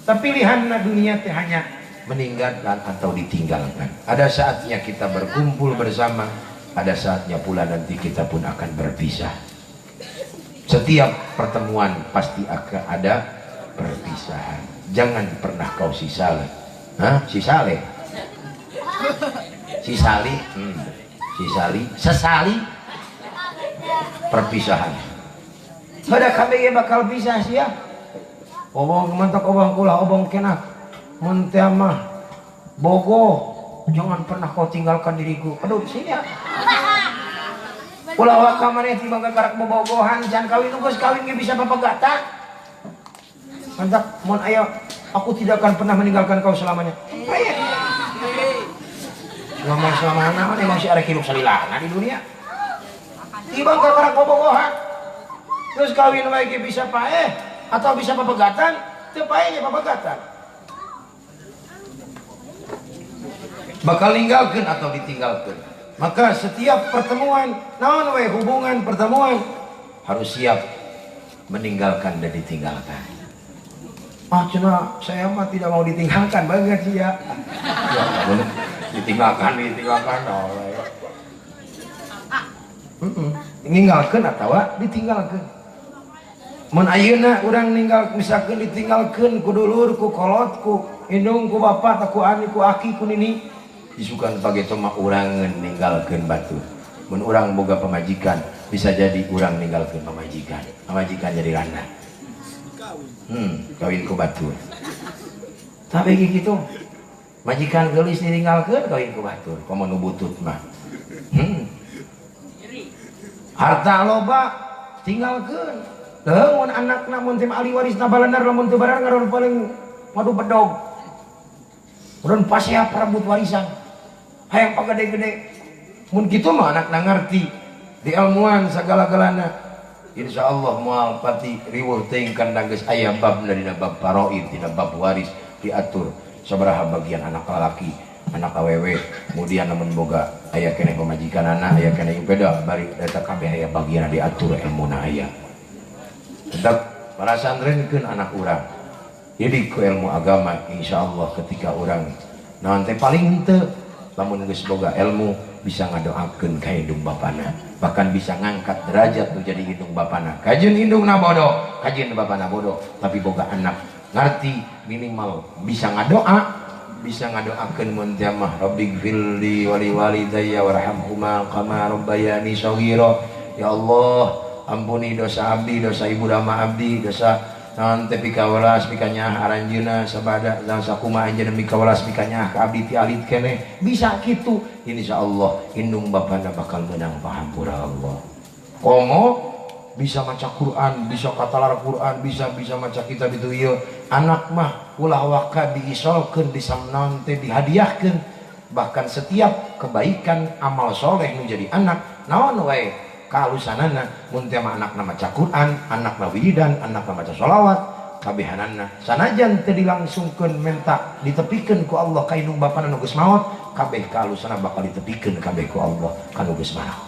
Tapi pilihanna dunia teh hanya meninggalkan atau ditinggalkan. Ada saatnya kita berkumpul bersama, ada saatnya pula nanti kita pun akan berpisah. Setiap pertemuan pasti akan ada perpisahan. Jangan pernah kau sisali. Sisali? Sisali? Sisali? Sesali? Perpisahan. Pada kami bakal pisah sia. Obong mantok obong kula obong kenak. Mun teh mah bogoh. Jangan pernah kau tinggalkan diriku. Aduh sini ya. Ulah waka maneh tiba garak bobogohan can kawin geus kawin ge bisa papagata. Mantap mun aya aku tidak akan pernah meninggalkan kau selamanya. Ngomong selamanya mah emang si arek hidup salilana di dunia. Tiba garak bobogohan. Terus kawin wae ge bisa paeh atau bisa papagatan, teu paeh ge papagatan. Bakal ninggalkeun atau ditinggalkeun. Maka setiap pertemuan, naon we hubungan pertemuan harus siap meninggalkan dan ditinggalkan. Cenah saya mah tidak mau ditinggalkan banget sih ya. Ditinggalkan oleh. Ninggalkeun atawa ditinggalkeun. Mun ayeuna urang ninggal misalkeun ditinggalkeun ku dulur, ku kolot, ku indung, ku bapa, ku ani, ku aki, ku nini. Disukan page toma urang ninggalkeun batur. Mun urang boga pamajikan, bisa jadi urang ninggalkeun pamajikan. Pamajikan jadi randa. Kawin ku batur. Tapi kitu. Majikan geulis ditinggalkeun kawin ku batur. Komo nu butut mah. Harta loba tinggalkeun. Teu mun anakna mun teh ahli warisna balanar lamun teu barang ngaron paling madu bedog. Urang pasiap perebut warisan. Hayang pagede-gede. Mun kitu mah anakna ngarti di ilmuan sagala-galana. Insyaallah moal pati riweuh teuing kandang geus aya babna dina bab faraid, dina bab waris diatur sabaraha bagian anak lalaki, anak awewe, kemudian lamun boga aya keneh pamajikanana, aya keneh beda bari eta kabeh aya bagian diatur ilmuna aya. Tetap para santrenkeun anak urang. Jadi ku ilmu agama insyaallah ketika urang naon teh paling henteu lamun geus boga ilmu bisa ngadoakeun ka indung bapana, bahkan bisa ngangkat derajat nu jadi indung bapana. Kajeun indungna bodoh, kajeun bapana bodoh, tapi boga anak ngarti minimal bisa ngadoa, bisa ngadoakeun mun teh mah rabbighfirli wa liwalidayya warhamhuma kama rabbayani shaghira. Ya Allah, ampuni dosa abdi, dosa ibu dama abdi, dosa naon teh pikawelas pikanyah aranjeuna sabada dan sakumaha anjeunna pikawelas pikanyah ka abdi ti alit keneh. Bisa kitu insyaallah indung bapana bakal menang pahampura Allah. Komo bisa maca Quran, bisa katalar Quran, bisa maca kitab itu ieu. Anak mah ulah waka diisolkeun, disamnaon teh dihadiahkeun. Bahkan setiap kebaikan amal soleh menjadi anak naon wae kalusanana mun teh mah anakna maca Quran, anakna wiridan, anakna maca sholawat, kabehanana sanajan teu dilangsungkeun menta ditepikeun ku Allah ka indung bapana nu geus maot, kabeh kalusana bakal ditepikeun kabeh ku Allah ka nu geus maot.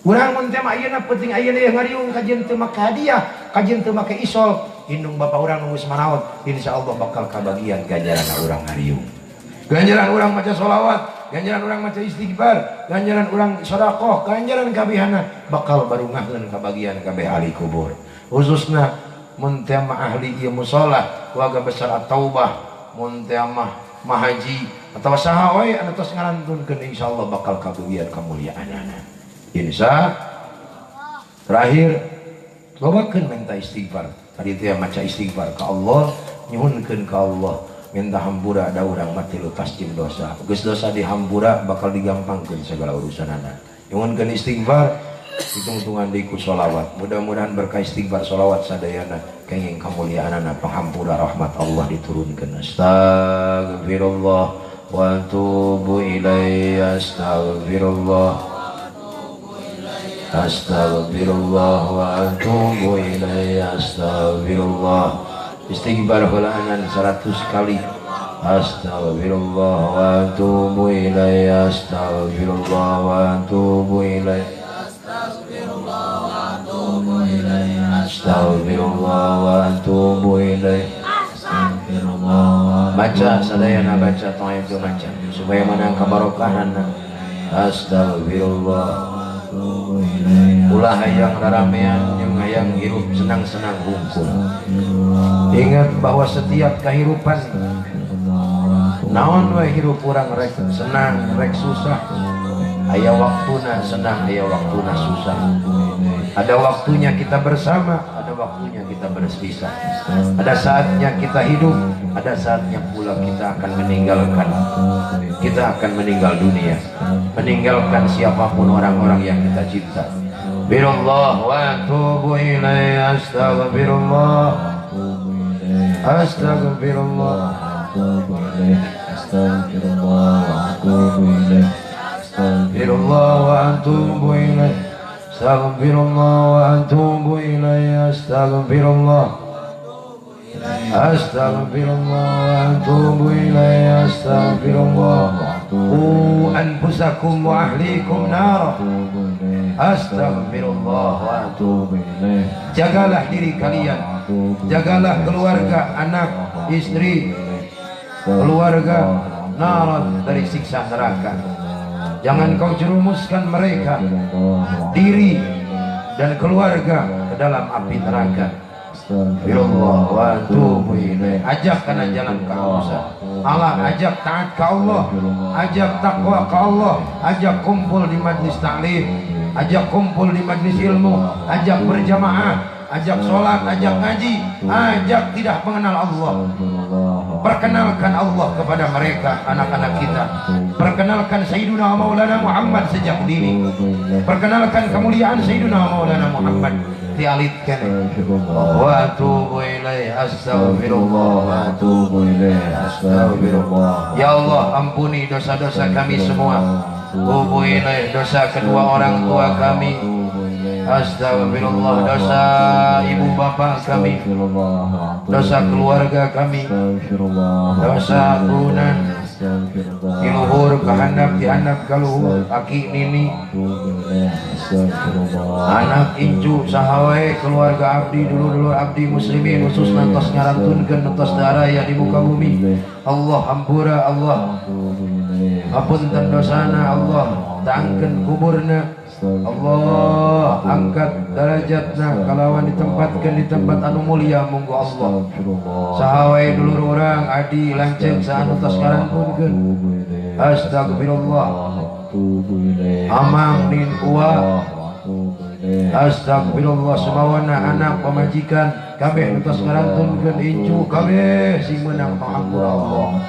Urang mun teh mah ayeuna penting ayeuna yang ngariung kajeun teu make hadiah, kajeun teu make isol, indung bapa urang nu geus maot, insyaallah bakal kabagian ganjaran urang ngariung. Ganjaran urang maca sholawat, ganjaran urang maca istighfar, ganjaran urang sedekah, ganjaran kabehana bakal barungahkeun kabagian kabeh ahli kubur. Khususna mun teh mah ahli ieu mushola, keluarga besar at-taubah, mun teh mah haji atawa saha wae anu tos ngarantunkeun insyaallah bakal kabagian kamuliaanana. Insya terakhir bawakeun minta istighfar. Tadi teh maca istighfar ka Allah, nyuhunkeun ka Allah. Minta hampura ada urang mati lupas jeung dosa. Geus dosa dihampura bakal digampangkeun segala urusanana. Nyuhunkeun istighfar, hitung-hitungan deui ku sholawat. Mudah-mudahan berkah istighfar sholawat sadayana kenging kamuliaanana panghampura rahmat Allah diturunkeun. Astagfirullah wa atubu ilaihi, astagfirullah Astagfirullah wa atubu ilaih. Astagfirullah. Istighfar hulanan 100 kali. Astagfirullah wa atubu ilaih. Astagfirullah wa atubu ilaih. Astagfirullah wa atubu ilaih. Baca sadayana baca tong itu baca supaya menang kebarokahan. Astagfirullah. Ulah hayang raramean jeung hayang hirup senang-senang hungkul. Ingat bahwa setiap kehidupan naon we hirup urang rek senang rek susah. Aya waktuna senang, aya waktuna susah. Ada waktunya kita bersama, ada waktunya kita berpisah. Ada saatnya kita hidup, ada saatnya pula kita akan meninggalkan. Kita akan meninggal dunia, meninggalkan siapapun orang-orang yang kita cinta. Birullah wa atubu ilaih. Astagfirullah. Astagfirullah. Astagfirullah wa atubu ilaih. Astagfirullah wa atubu ilaih. Astagfirullah wa atubu ilaih. Astagfirullah. Astagfirullah wa atubu ilaih. Astagfirullah. Qu anfusakum wa ahlikum nar. Astagfirullah wa atubu ilaih. Jagalah diri kalian, jagalah keluarga, anak, istri, keluarga naran dari siksa neraka. Jangan kau jerumuskan mereka, diri dan keluarga ke dalam api neraka. Astagfirullah wa atubu ilaih. Ajak kana jalan ke Allah, ajak taat ke Allah, ajak takwa ke Allah, ajak kumpul di majlis taklim, ajak kumpul di majlis ilmu, ajak berjamaah, ajak sholat, ajak ngaji, ajak tidak mengenal Allah. Perkenalkan Allah kepada mereka, anak-anak kita. Perkenalkan Sayyiduna Maulana Muhammad sejak dini. Perkenalkan kemuliaan Sayyiduna Maulana Muhammad. Dialitkan. Wa atubu ilaih. Astagfirullah wa atubu ilaih. Astagfirullah. Ya Allah, ampuni dosa-dosa kami semua. Tubu ilaih, dosa kedua orang tua kami. Astagfirullah, dosa ibu bapak kami, dosa keluarga kami, dosa turunan, diluhur ke handap, di handap ke luhur, aki nini, anak incu sahawai, keluarga abdi, dulu-dulu abdi muslimin, khusus nantos ngarantunkeun nantos darah ya di muka bumi. Allah hampura, Allah apunten dosana, Allah tangkeun kuburna, Allah angkat derajatna kalawan ditempatkan di tempat anu mulia monggo Allah. Sahawai dulur orang adi lanceuk saanu tos ngarantunkeun. Astagfirullah. Amang nin uwa. Astagfirullah. Semawana anak pamajikan kabeh nu tos ngarantunkeun incu kabeh sing meunang pahampura Allah.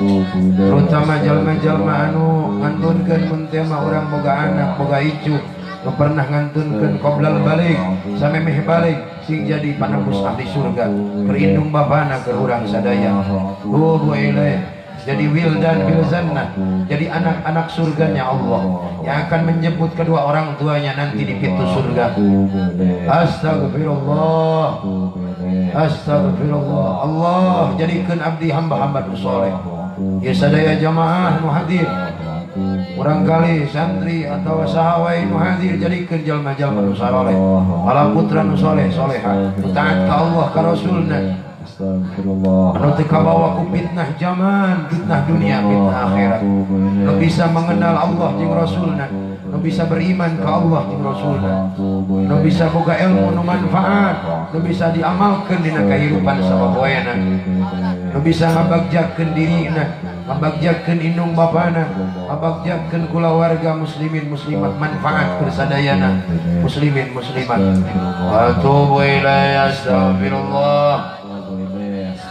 Terutama jalma-jalma anu ngantunkeun mun teh mah urang boga anak boga incu pernah ngantunkeun qoblal balik samemeh balik sing jadi panembus ahli surga kerindung bapana ke urang sadaya. Tubu ilaih. Jadi wildan wilzannah, jadi anak-anak surganya Allah yang akan menjemput kedua orang tuanya nanti di pintu surga. Astagfirullah. Astagfirullah. Allah jadikan abdi hamba-hamba nu saleh. Ya sadaya jamaah nu hadir, barangkali santri atau sahawai nu hadir jadikeun jalma-jalma nu saleh, ala putra nu saleh salehah, taat ka Allah ka Rasulna. Astagfirullah. Anu teu kabawa ku fitnah zaman, fitnah dunia, fitnah akhirat. Nu bisa mengenal Allah jeung Rasulna, nu bisa beriman ka Allah jeung Rasulna, nu bisa boga ilmu nu manfaat, nu bisa diamalkeun dina kahirupan sababoyana, nu bisa ngabagjakeun dirina, ngabagjakeun indung bapana, ngabagjakeun kulawarga muslimin muslimat manfaat kersadayana muslimin muslimat. Wa tubu ilaihi. Astagfirullah.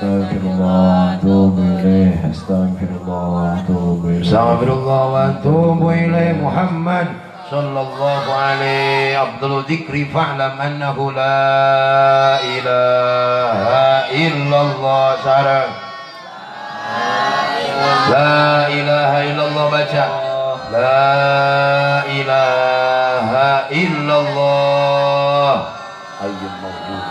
Astagfirullah, tubu ilaih. Astagfirullah, tubu ilaih. Astagfirullah wa tubu ilaih. Muhammad sallallahu alaihi afdalul dzikri fa'lam annahu la ilaha illallah. Sarang la ilaha illallah, baca la ilaha illallah. Ayyul mawjud.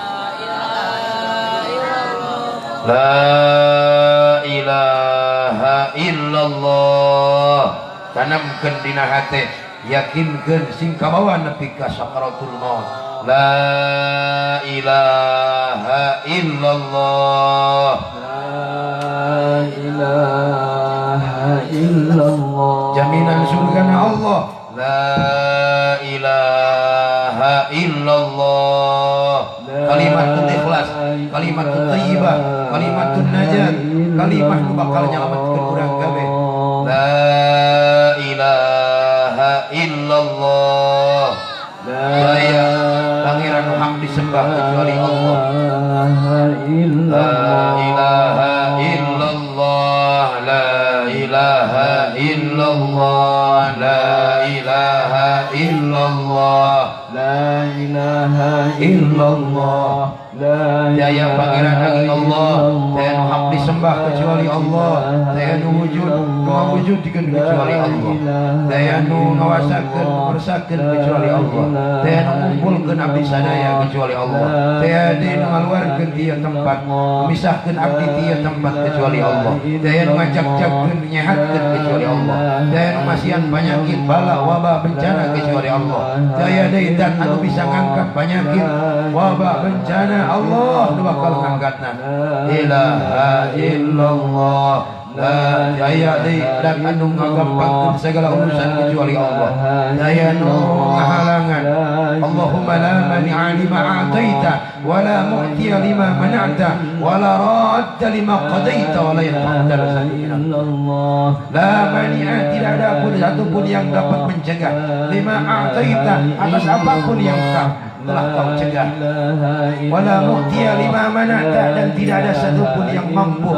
La ilaha illallah. Tanamkeun dina hate, yakinkeun sing kabawa nepi ka sakaratul maut. La ilaha illallah. La ilaha illallah. Jaminan surgana Allah. La ilaha illallah. Kalimatun ikhlas, kalimatun thayyibah, kalimatun najat, kalimah nu bakal nyelametkeun urang kabeh. La ilaha illallah. Saya pangeran nu hak disembah kecuali Allah. La ilaha illallah. La ilaha illallah. La ilaha illallah. La ilaha illallah. Jaya pangeran angin Allah, teu nu hak disembah kecuali Allah, teu nu wujud mawujud kecuali Allah, teu nu ngawasakeun ngursakeun kecuali Allah, teu nu ngumpulkeun abdi sadaya kecuali Allah, teu nu ngaluarkeun ti tempat memisahkeun abdi ti tempat kecuali Allah, teu nu ngajak-jakkeun nyehatkeun kecuali Allah, teu nu masihan penyakit bala wabah bencana kecuali Allah, teu deui zat anu bisa ngangkat penyakit wabah bencana Allah nu bakal ngangkatna. Ilaha illallah. La jaya deui dan anu ngagampangkeun segala urusan kecuali Allah. Daya nu ngahalangan. Allahumma la mani'a lima a'taita wa la mu'tiya lima mana'ta wa la radda lima qadaita wa la yaqdar illallah. La mani'a, tidak ada pun satu pun yang dapat mencegah lima a'taita atas apapun yang telah kau cegah. Wala mu'tiya lima mana'ta, dan tidak ada satupun yang mampu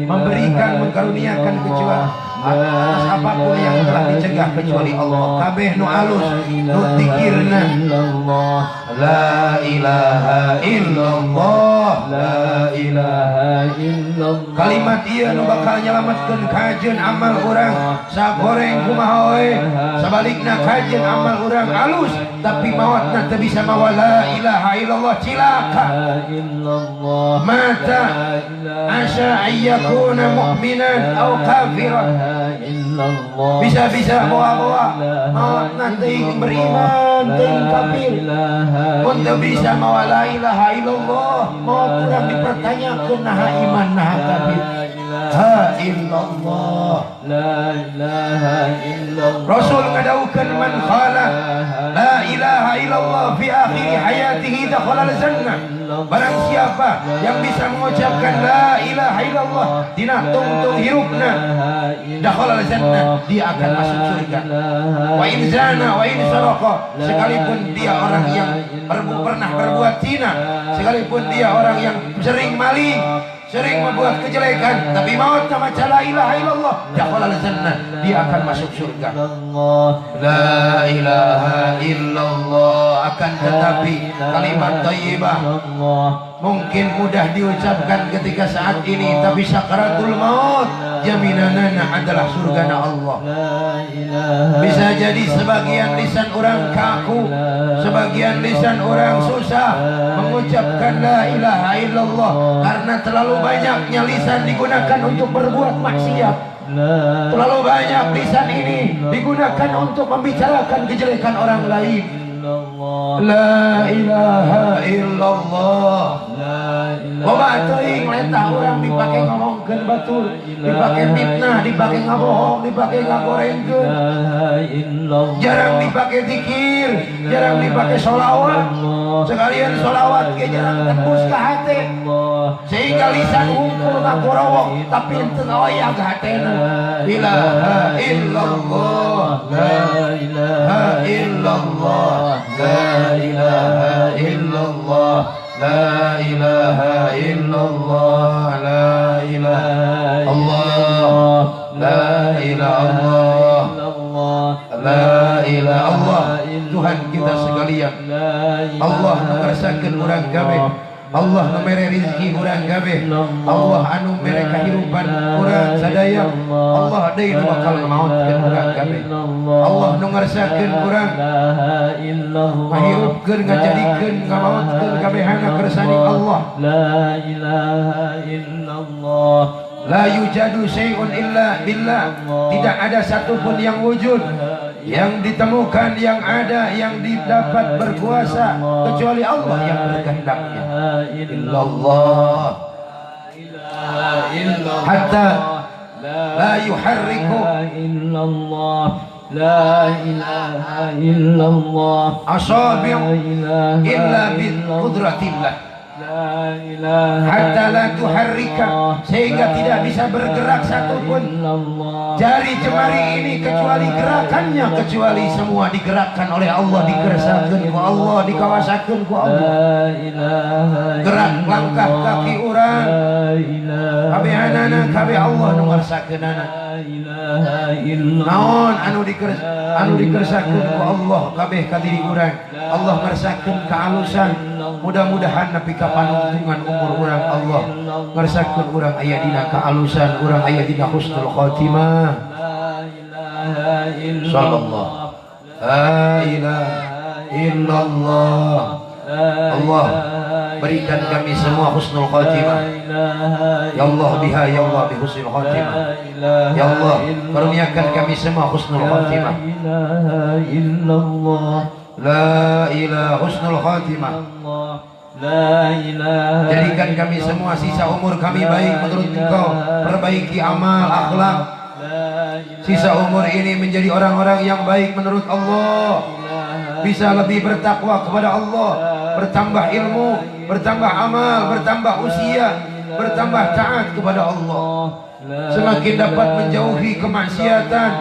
memberikan, mengkaruniakan kecuali atas apapun yang telah dicegah kecuali Allah. Kabeh nu alus nu tikirna la ilaha illallah. La ilaha illallah. Kalimat ieu nu bakal nyelametkeun kajeun amal urang sagoreng kumaha we. Sabalikna kajeun amal urang alus tapi maotna teu bisa mawa la ilaha illallah, cilaka. Mata asa ayyakuna mu'minan aw kafiran. Bisa-bisa bawa-bawa maotna teuing beriman teuing kafir. Mun teu bisa mawa la ilaha illallah, maot urang dipertanyakeun naha iman naha kafir. Ha illallah. La ilaha illallah. Rasul ngadawukeun man qala la ilaha illallah fi akhir hayatihi dakhala al-jannah. Barang siapa yang bisa mengucapkan la ilaha illallah dina tungtung hirupna, dakhala al-jannah, dia akan masuk surga. Wa in zana wa in saraqa, sekalipun dia orang yang pernah berbuat zina, sekalipun dia orang yang sering maling, sering membuat kejelekan, tapi mautnya maca la ilaha illallah, dakhala al-jannah, dia akan masuk surga. La ilaha illallah. Akan tetapi kalimat thayyibah mungkin mudah diucapkan ketika saat ini, tapi sakaratul maut jaminanana adalah surgana Allah. Bisa jadi sebagian lisan orang kaku, sebagian lisan orang susah mengucapkan la ilaha illallah karena terlalu banyaknya lisan digunakan untuk berbuat maksiat. Terlalu banyak lisan ini digunakan untuk membicarakan kejelekan orang lain. La ilaha illallah. Loba teuing letah urang dipake ngomongkeun batur, dipake fitnah, dipake ngabohong, dipake ngagorengkeun. Jarang dipake zikir, jarang dipake sholawat. Sekalian sholawat ge jarang tembus ka hate. Sehingga lisan hungkul ngagorowok tapi henteu ngoyah ka hatena. Ilaha illallah. La ilaha illallah. La ilaha illallah. La ilaha illallah. La ilaha Allah. La ilaha Allah. La ilaha Allah. Tuhan kita sekalian, Allah mengersakeun urang kabeh Allah nu mere rezeki urang kabeh, Allah anu mere kahirupan urang sadaya, Allah deui nu bakal ngamaotkeun urang kabeh, Allah nu ngarsakeun urang ngahirupkeun ngajadikeun ngamaotkeun kabehana kersani Allah. La ilaha illallah. La yujadu syai'un illa billah. Tidak ada satupun yang wujud, yang ditemukan, yang ada, yang didapat berkuasa kecuali Allah yang berkehendaknya. Illallah. Hatta la yuharriku illallah. La ilaha illallah. asabi' illa bi qudratillah. Hatta la tuharrika, sehingga tidak bisa bergerak satupun jari jemari ini kecuali gerakannya, kecuali semua digerakkan oleh Allah, dikersakeun ku Allah, dikawasakeun ku Allah. Gerak langkah kaki urang kabehanana kabeh Allah nu ngarsakeunana. Naon anu dikersakeun ku Allah kabeh ka diri urang, Allah ngarsakeun kealusan. Mudah-mudahan nepi ka panungtungan umur urang Allah ngarsakeun urang aya dina kaalusan, urang aya dina husnul khotimah. Sallallahu la ilaha illallah. Allah berikan kami semua husnul khotimah. Ya Allah biha ya Allah bi husnul khotimah. Ya Allah karuniakan kami semua husnul khotimah. La ilaha husnul khotimah. Jadikan kami semua sisa umur kami baik menurut Engkau. Perbaiki amal akhlak. Sisa umur ini menjadi orang-orang yang baik menurut Allah. Bisa lebih bertakwa kepada Allah, bertambah ilmu, bertambah amal, bertambah usia, bertambah taat kepada Allah. Semakin dapat menjauhi kemaksiatan,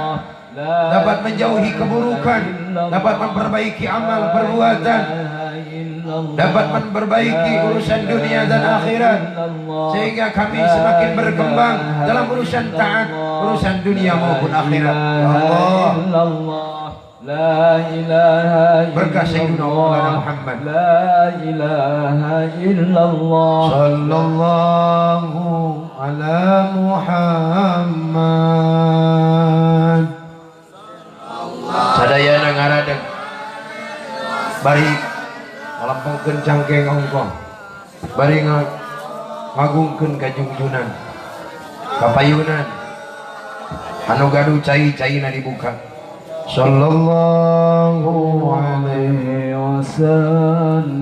dapat menjauhi keburukan, dapat memperbaiki amal perbuatan, dapat memperbaiki urusan dunia dan akhirat, sehingga kami semakin berkembang dalam urusan taat, urusan dunia maupun akhirat. Ya Allah, la ilaha berkah Sayyidina Maulana Muhammad, la ilaha illallah, sallallahu ala Muhammad. Sadayana ngaradeg bari ngalampengkeun cangkeng ongkoh, bari ngagungkeun kajungjunan kapayunan anu gaduh cai-caina dibuka. Sallallahu alaihi wasallam,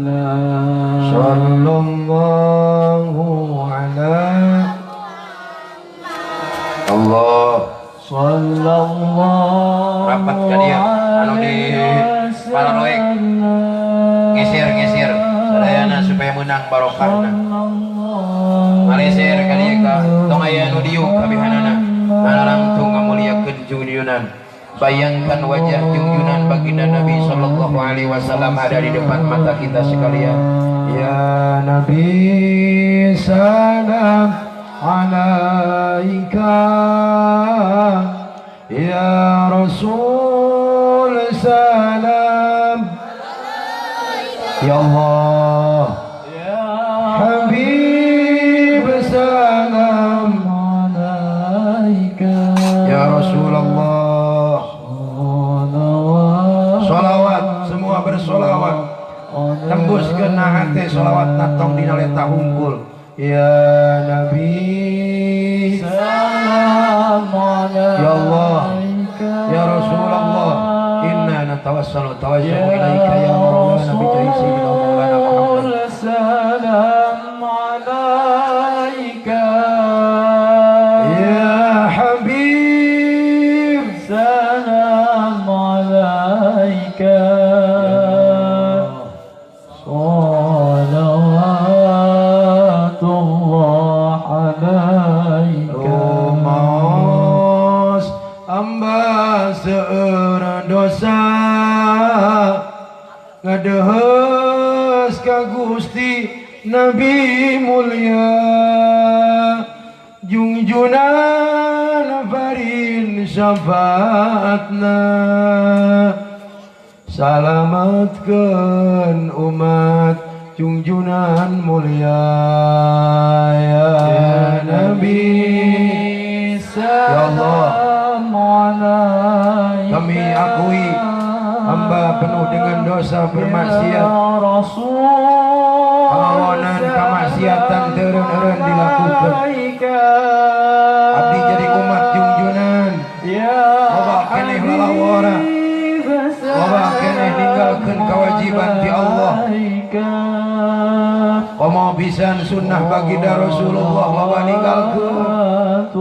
sallallahu ala Allah, sallallahu rapat ka dia anu di paranoid ngeser sadayana supaya menang barokahna. Maleser ka dia ka tong aya anu diuk kabihanana anu langtung ngamuliakeun junjunan. Bayangkan wajah junjunan baginda Nabi sallallahu alaihi wasallam ada di depan mata kita sekalian. Ya Nabi salam alaika, ya Rasul salam, ya Allah, ya Habib salam alaika, ya Rasulullah. Sholawat, semua bersolawat, tembus ke hati sholawat natong dina leta hungkul. Ya Nabi salam alaika, ya Allah, ya Rasulullah, inna natawassalu tawassalu ilaika ya Maulana bi jahi sayyidina Maulana Muhammad. Salam alaika ya Habib, salam alaika, salawatullah alaika. Rumas amba seueur dosa ngadehes ka Gusti Nabi mulia, junjunan farin syafaatna, salamatkeun umat junjunan mulia ya Nabi. Ya Allah, kami akui hamba penuh dengan dosa bermaksiat, perlawanan kemaksiatan teureun-eureun dilakukan. Abdi jadi umat junjunan, loba keneh lalawara, loba keneh ninggalkeun kewajiban ti Allah. Komo pisan sunnah baginda Rasulullah loba ninggalkeun.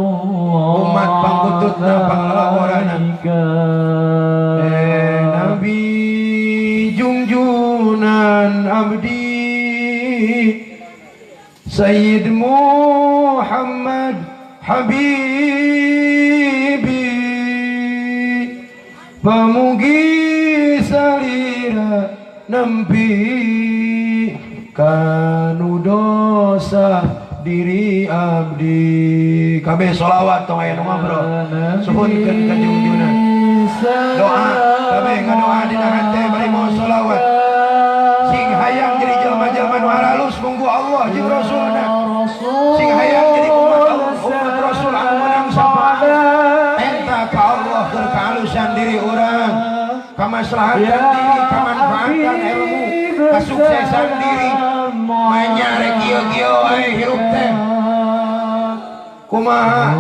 Umat pangkututna panglalawarana. Nabi junjunan abdi Sayyid Muhammad Habibi, pamugi salira nempi kanu dosa diri abdi. Kabeh sholawat tong aya nu bro, suhunkeun ka junjunan. Doa kabeh ngadoa dina hate bari mau sholawat. Sing hayang jadi jelema-jelema nu halus munggu Allah jeung Rasulna. Sing hayang jadi umat Rasul anu menang syafaat. Enta ka Allah keur kahalusan diri urang, kamaslahatan diri, kamanfaatan ilmu, kasuksesan diri. Manyare kieu-kieu wae hirup teh. Kumaha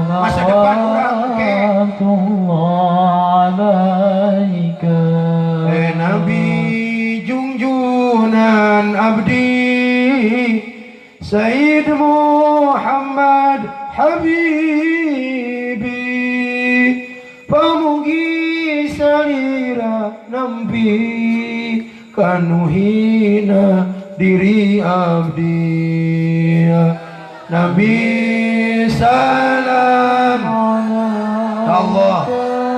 masa depan urang ke Nabi junjunan abdi Sayyid Muhammad Habibi, pamugi salira nampi kanuhina diri abdi. Nabi salam Allah,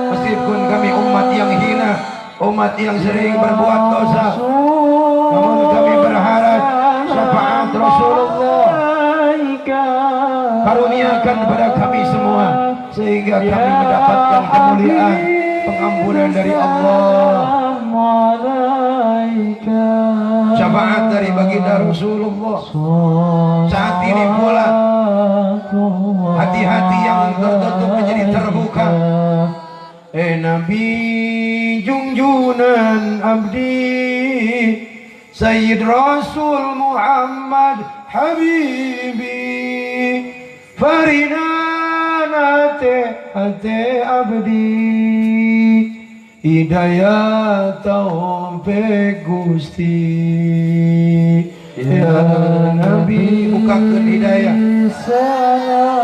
meskipun kami umat yang hina, umat yang sering berbuat dosa, namun kami berharap syafaat Rasulullah karuniakan kepada kami semua sehingga kami mendapatkan kemuliaan pengampunan dari Allah, syafaat dari baginda Rasulullah. Saat ini pula hati-hati yang tertutup menjadi terbuka. Nabi junjunan abdi Sayyid Rasul Muhammad Habibi, farinana hati abdi hidayah taufik Gusti. Ya Nabi bukakeun hidayah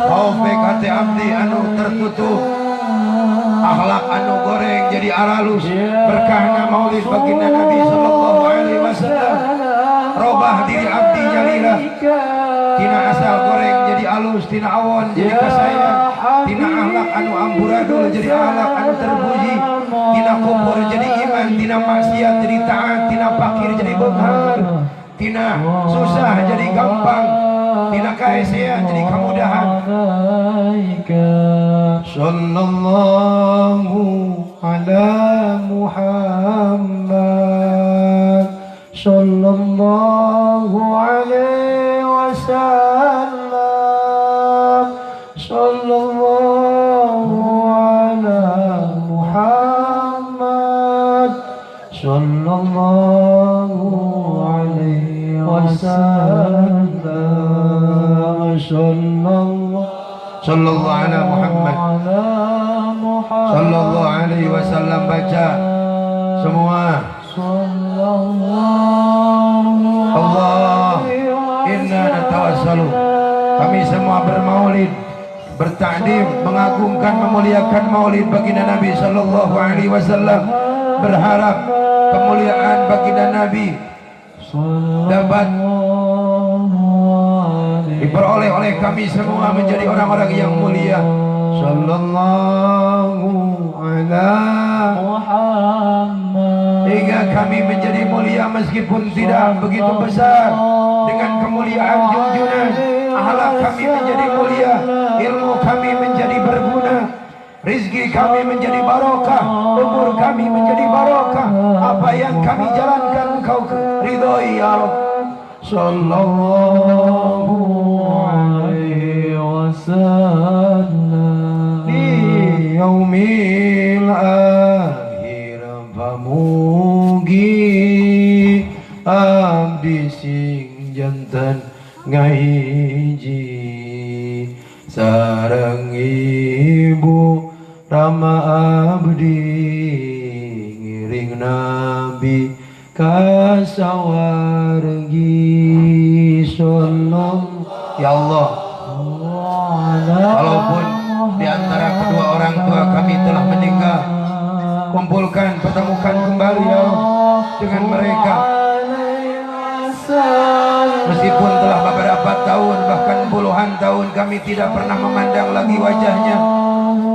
taufik hati abdi anu tertutup, akhlak anu goreng jadi aralus, berkahna maulid baginda Nabi sallallahu alaihi wasallam. Robah diri abdi jalila tina asal goreng jadi alus, tina awon jadi kasayang, tina akhlak anu amburadul jadi akhlak anu terpuji, tina kufur jadi iman, tina maksiat jadi taat, tina fakir jadi benar, tina susah jadi gampang, tina kaesean jadi kemudahan. Sallallahu ala Muhammad, sallallahu alaihi wasallam, sallallahu ala Muhammad, sallallahu alaihi wasallam, sallallahu ala Muhammad, sallallahu alaihi wasallam. Baca semua. Allah, inna natawassalu, kami semua bermaulid, bertakdim, mengagungkan, memuliakan maulid baginda Nabi sallallahu alaihi wasallam, berharap kemuliaan baginda Nabi dapat diperoleh oleh kami semua menjadi orang-orang yang mulia. Sallallahu ala Muhammad, hingga kami menjadi mulia meskipun tidak begitu besar. Dengan kemuliaan junjunan, akhlak kami menjadi mulia, ilmu kami menjadi berguna, rizki kami menjadi barokah, umur kami menjadi barokah. Apa yang kami jalankan Engkau ridhoi ya Rabb. sallallahu alaihi wasallam di yaumil akhir pamugi abdi sing janten ngahiji sareng ibu Rama abdi ngiring nabi kasawargi sallallahu. Ya Allah, walaupun di antara kedua orang tua kami telah meninggal, kumpulkan, pertemukan kembali ya Allah dengan mereka. Meskipun telah beberapa tahun, bahkan puluhan tahun kami tidak pernah memandang lagi wajahnya,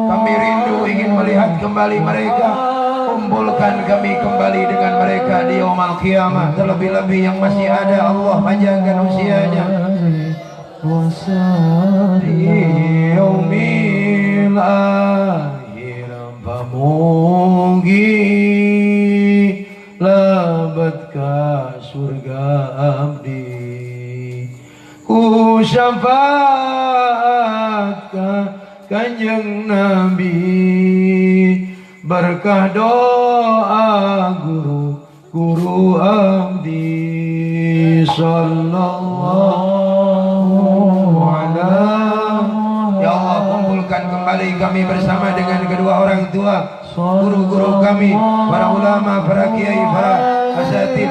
kami rindu ingin melihat kembali mereka. Kumpulkan kami kembali dengan mereka di yaumul qiyamah. Terlebih-lebih yang masih ada, Allah panjangkan usianya. Di yaumil akhir pamugi labat ka surga abdi ku syafaat ka Kanjeng Nabi berkah doa guru abdi sallallahu alaihi. Ya Allah, kumpulkan kembali kami bersama dengan kedua orang tua, guru-guru kami, para ulama, para kiai, para asatid,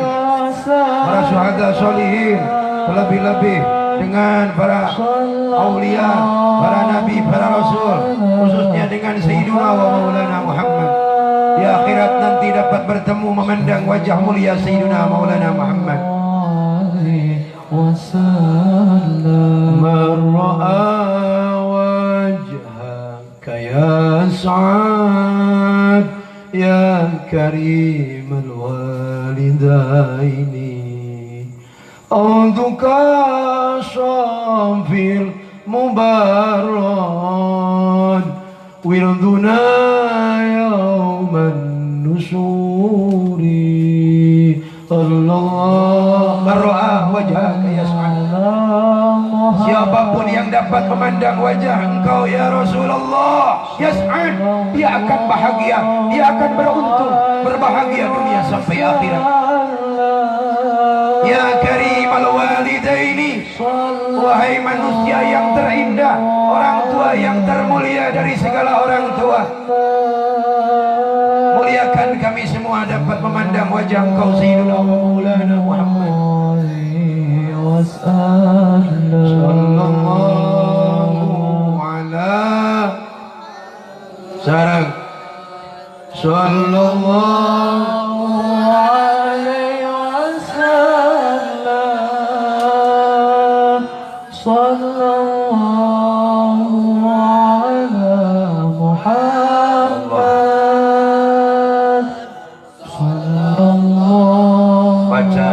para syuhada sholihin, terlebih-lebih dengan para aulia, para nabi, para rasul, khususnya dengan Sayyiduna wa Maulana Muhammad. Di akhirat nanti dapat bertemu memandang wajah mulia Sayyiduna Maulana Muhammad. Man ra'a wajhaka ya Sa'ad ya Karimal walidaini Auduka syafil mubarad Wirduna yawman nusuri Allah mar'ah wajhaka ya Sa'ad. Siapapun yang dapat memandang wajah engkau ya Rasulullah, ya Sa'ad, dia akan bahagia, dia akan beruntung, berbahagia dunia sampai akhirat. Ya Karimal walidaini, wahai manusia yang terindah, orang tua yang termulia dari segala orang tua, muliakan kami semua dapat memandang wajah engkau Sayyidina wa Maulana Muhammad sallallahu ala sarang sallallahu alaihi wasallam sallallahu ala Muhammad sallallahu. Baca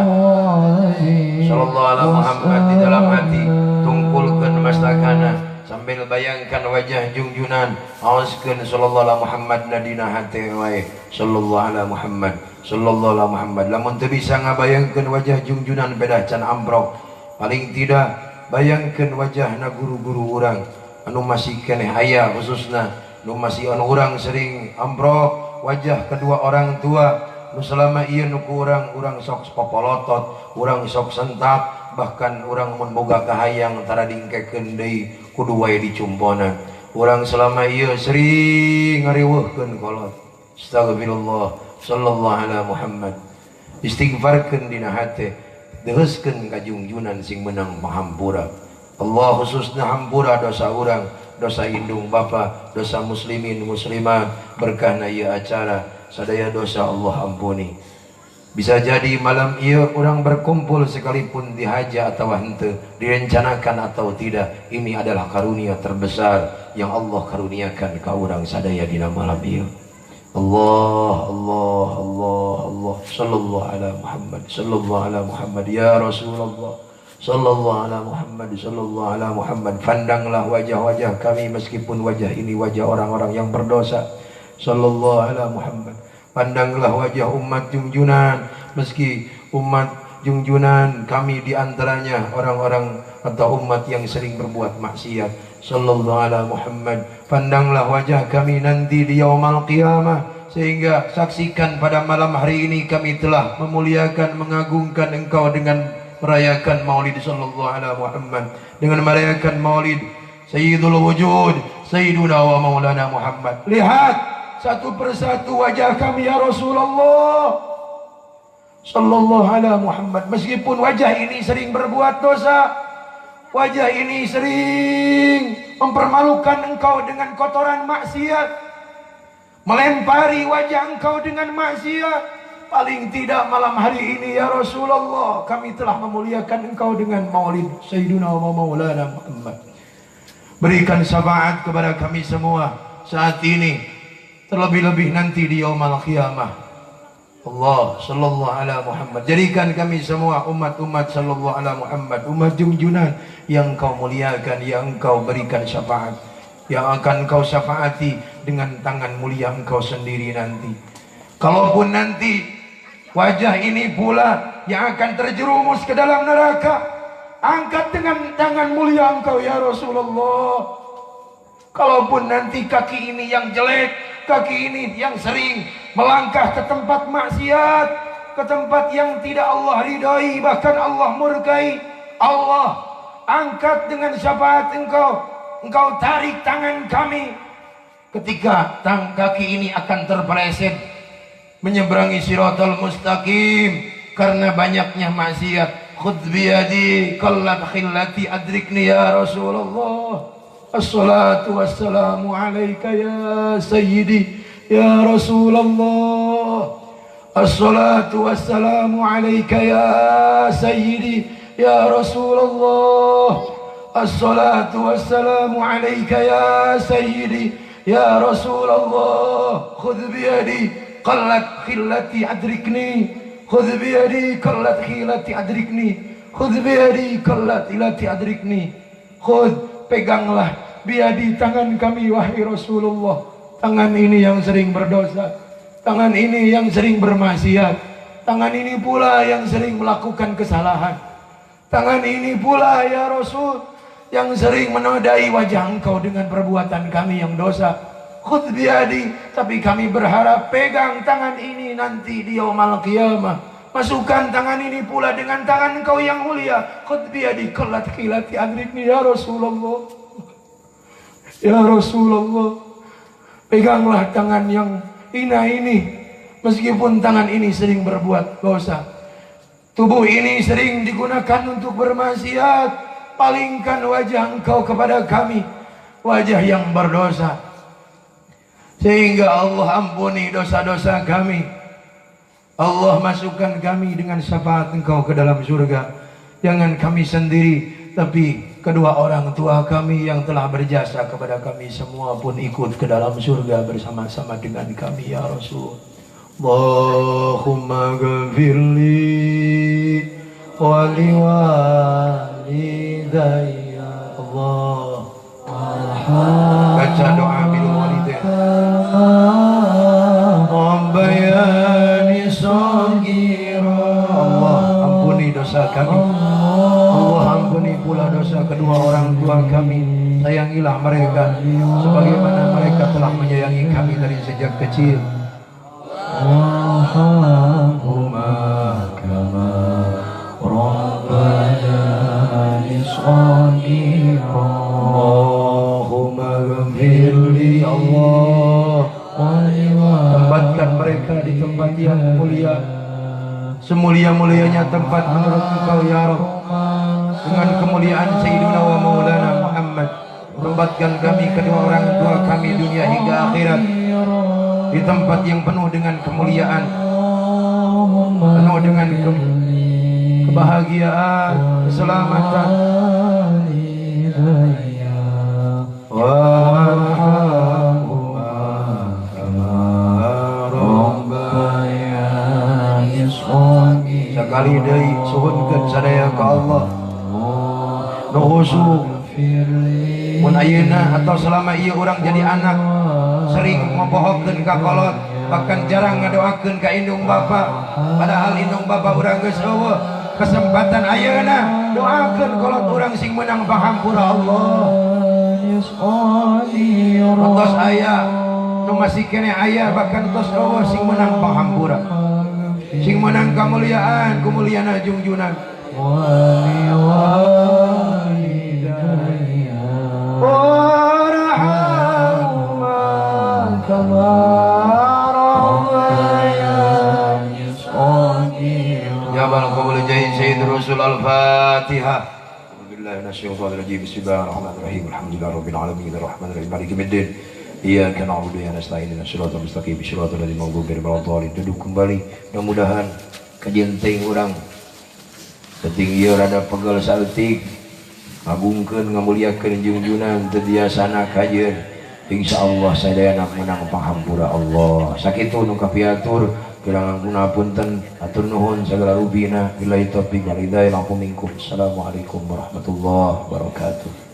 sallallahu ala Muhammad di dalam hati, tungkulkan mastakana sambil bayangkan wajah junjunan, awaskan sallallahu ala Muhammad nadina hati wae sallallahu ala Muhammad sallallahu ala Muhammad. Lamun teu bisa ngabayangkeun wajah junjunan bedah can amprok, paling tidak bayangkan wajahna guru-guru urang anu masih keneh aya, khususna anu masih anu urang sering amprok wajah kedua orang tua nu selama ieu nu ku urang sok popolotot, urang sok sentak, bahkan urang mun boga kahayang tara dingkekeun deui kudu wae dicumpona. Urang selama ieu sering ngariweuhkeun kolot. Astagfirullah sallallahu ala Muhammad. Istighfarkeun dina hate, deuskeun ka junjunan sing meunang mahampura. Allah khususna hampura dosa urang, dosa indung bapa, dosa muslimin muslimat, berkahna ieu acara sadaya dosa Allah ampuni. Bisa jadi malam ieu orang berkumpul sekalipun dihaja atau henteu, direncanakan atau tidak, ini adalah karunia terbesar yang Allah karuniakan ka urang sadaya dina malam ieu. Allah Allah Allah Allah sallallahu ala Muhammad sallallahu ala Muhammad ya Rasulullah sallallahu ala Muhammad sallallahu ala Muhammad. Pandanglah wajah-wajah kami meskipun wajah ini wajah orang-orang yang berdosa. Sallallahu ala Muhammad. Pandanglah wajah umat junjunan meski umat junjunan kami diantaranya orang-orang atau umat yang sering berbuat maksiat. Sallallahu ala Muhammad. Pandanglah wajah kami nanti di yaumul qiyamah, sehingga saksikan pada malam hari ini kami telah memuliakan, mengagungkan Engkau dengan merayakan Maulid sallallahu ala Muhammad, dengan merayakan Maulid Sayyidul Wujud, Sayyiduna wa Maulana Muhammad. Lihat satu persatu wajah kami ya Rasulullah sallallahu ala Muhammad. Meskipun wajah ini sering berbuat dosa, wajah ini sering mempermalukan Engkau dengan kotoran maksiat, melempari wajah Engkau dengan maksiat, paling tidak malam hari ini ya Rasulullah kami telah memuliakan Engkau dengan Maulid Sayyiduna wa Maulana Muhammad. Berikan syafaat kepada kami semua saat ini, terlebih-lebih nanti di yaumul qiyamah. Allah sallallahu ala Muhammad. Jadikan kami semua umat-umat sallallahu ala Muhammad, umat junjunan yang Engkau muliakan, yang Engkau berikan syafaat, yang akan Engkau syafaati dengan tangan mulia Engkau sendiri nanti. Kalaupun nanti wajah ini pula yang akan terjerumus ke dalam neraka, angkat dengan tangan mulia Engkau ya Rasulullah. Kalaupun nanti kaki ini yang jelek, kaki ini yang sering melangkah ke tempat maksiat, ke tempat yang tidak Allah ridhai, bahkan Allah murkai, Allah angkat dengan syafaat Engkau. Engkau tarik tangan kami ketika kaki ini akan terpeleset menyeberangi siratal mustaqim karena banyaknya maksiat. Khudh biyadi qallat khillati adrikni ya Rasulullah. Assalatu wassalamu alaika ya sayyidi ya Rasulullah. Assalatu wassalamu alaika ya sayyidi ya Rasulullah. Assalatu wassalamu alaika ya sayyidi ya Rasulullah. Khudh biyadi qallat khillati adrikni. Khudh biyadi qallat khillati adrikni. Khudh biyadi qallat khillati adrikni. Khudh, peganglah biadi tangan kami wahai Rasulullah. Tangan ini yang sering berdosa, tangan ini yang sering bermaksiat, tangan ini pula yang sering melakukan kesalahan, tangan ini pula ya Rasul yang sering menodai wajah Engkau dengan perbuatan kami yang dosa. Khudh biadi, tapi kami berharap pegang tangan ini nanti di yaumul qiyamah. Masukkan tangan ini pula dengan tangan Engkau yang mulia. Khudh biadi qallat khilati adrikni ya Rasulullah. Ya Rasulullah, peganglah tangan yang hina ini. Meskipun tangan ini sering berbuat dosa, tubuh ini sering digunakan untuk bermaksiat, palingkan wajah Engkau kepada kami, wajah yang berdosa, sehingga Allah ampuni dosa-dosa kami. Allah masukkan kami dengan syafaat Engkau ke dalam surga. Jangan kami sendiri, tapi kedua orang tua kami yang telah berjasa kepada kami semua pun ikut ke dalam surga bersama-sama dengan kami ya Rasul. Allahumma ghafirli wa liwalidayya. Allah. Baca doa bil walidain. Rabbayani shaghira. Allah ampuni dosa kami. Allah ampuni pula dosa kedua orang tua kami. Sayangilah mereka sebagaimana mereka telah menyayangi kami dari sejak kecil. Allahumma kama rabbayani shaghira. Allahumma ghfirli Allah. Tempatkan mereka di tempat yang mulia, semulia-mulianya tempat menurut Engkau ya Rabb, dengan kemuliaan Sayyidina wa Maulana Muhammad. Tempatkan kami kedua orang tua kami dunia hingga akhirat di tempat yang penuh dengan kemuliaan, penuh dengan kebahagiaan, keselamatan. Sekali dari suhunkeun sadaya ka Allah nu khusyuk mun ayeuna atau selama ieu urang jadi anak sering membohongkeun ka kolot, bahkan jarang ngadoakeun ka indung bapa, padahal indung bapa urang geus eueuh. kesempatan ayeuna doakeun kolot urang sing menang pahampura Allah. Tos aya nu masih kene aya bahkan tos Allah sing menang pahampura, sing menang kamuliaan kumuliana junjunan. Jabal qabul jahid sayyid rasul al-fatihah. Billahi minasyaitonir rajim. Bismillahirrahmanirrahim. Alhamdulillahi rabbil alamin arrahmanir rahim maliki yaumiddin. Iyyaka na'budu wa iyyaka nasta'in ihdinas siratal mustaqim siratal ladzina an'amta 'alaihim. Duduk kembali. Mudah-mudahan kajian teuing urang penting ieu rada pegel saeutik ngagungkeun ngamuliakeun junjunan teu biasana kajian. Insyaallah sadayana menang pahampura Allah. Sakitu nu kapiatur Kirangan punten atur nuhun segala rubina billahi taufiq wal hidayah. Assalamualaikum warahmatullahi wabarakatuh.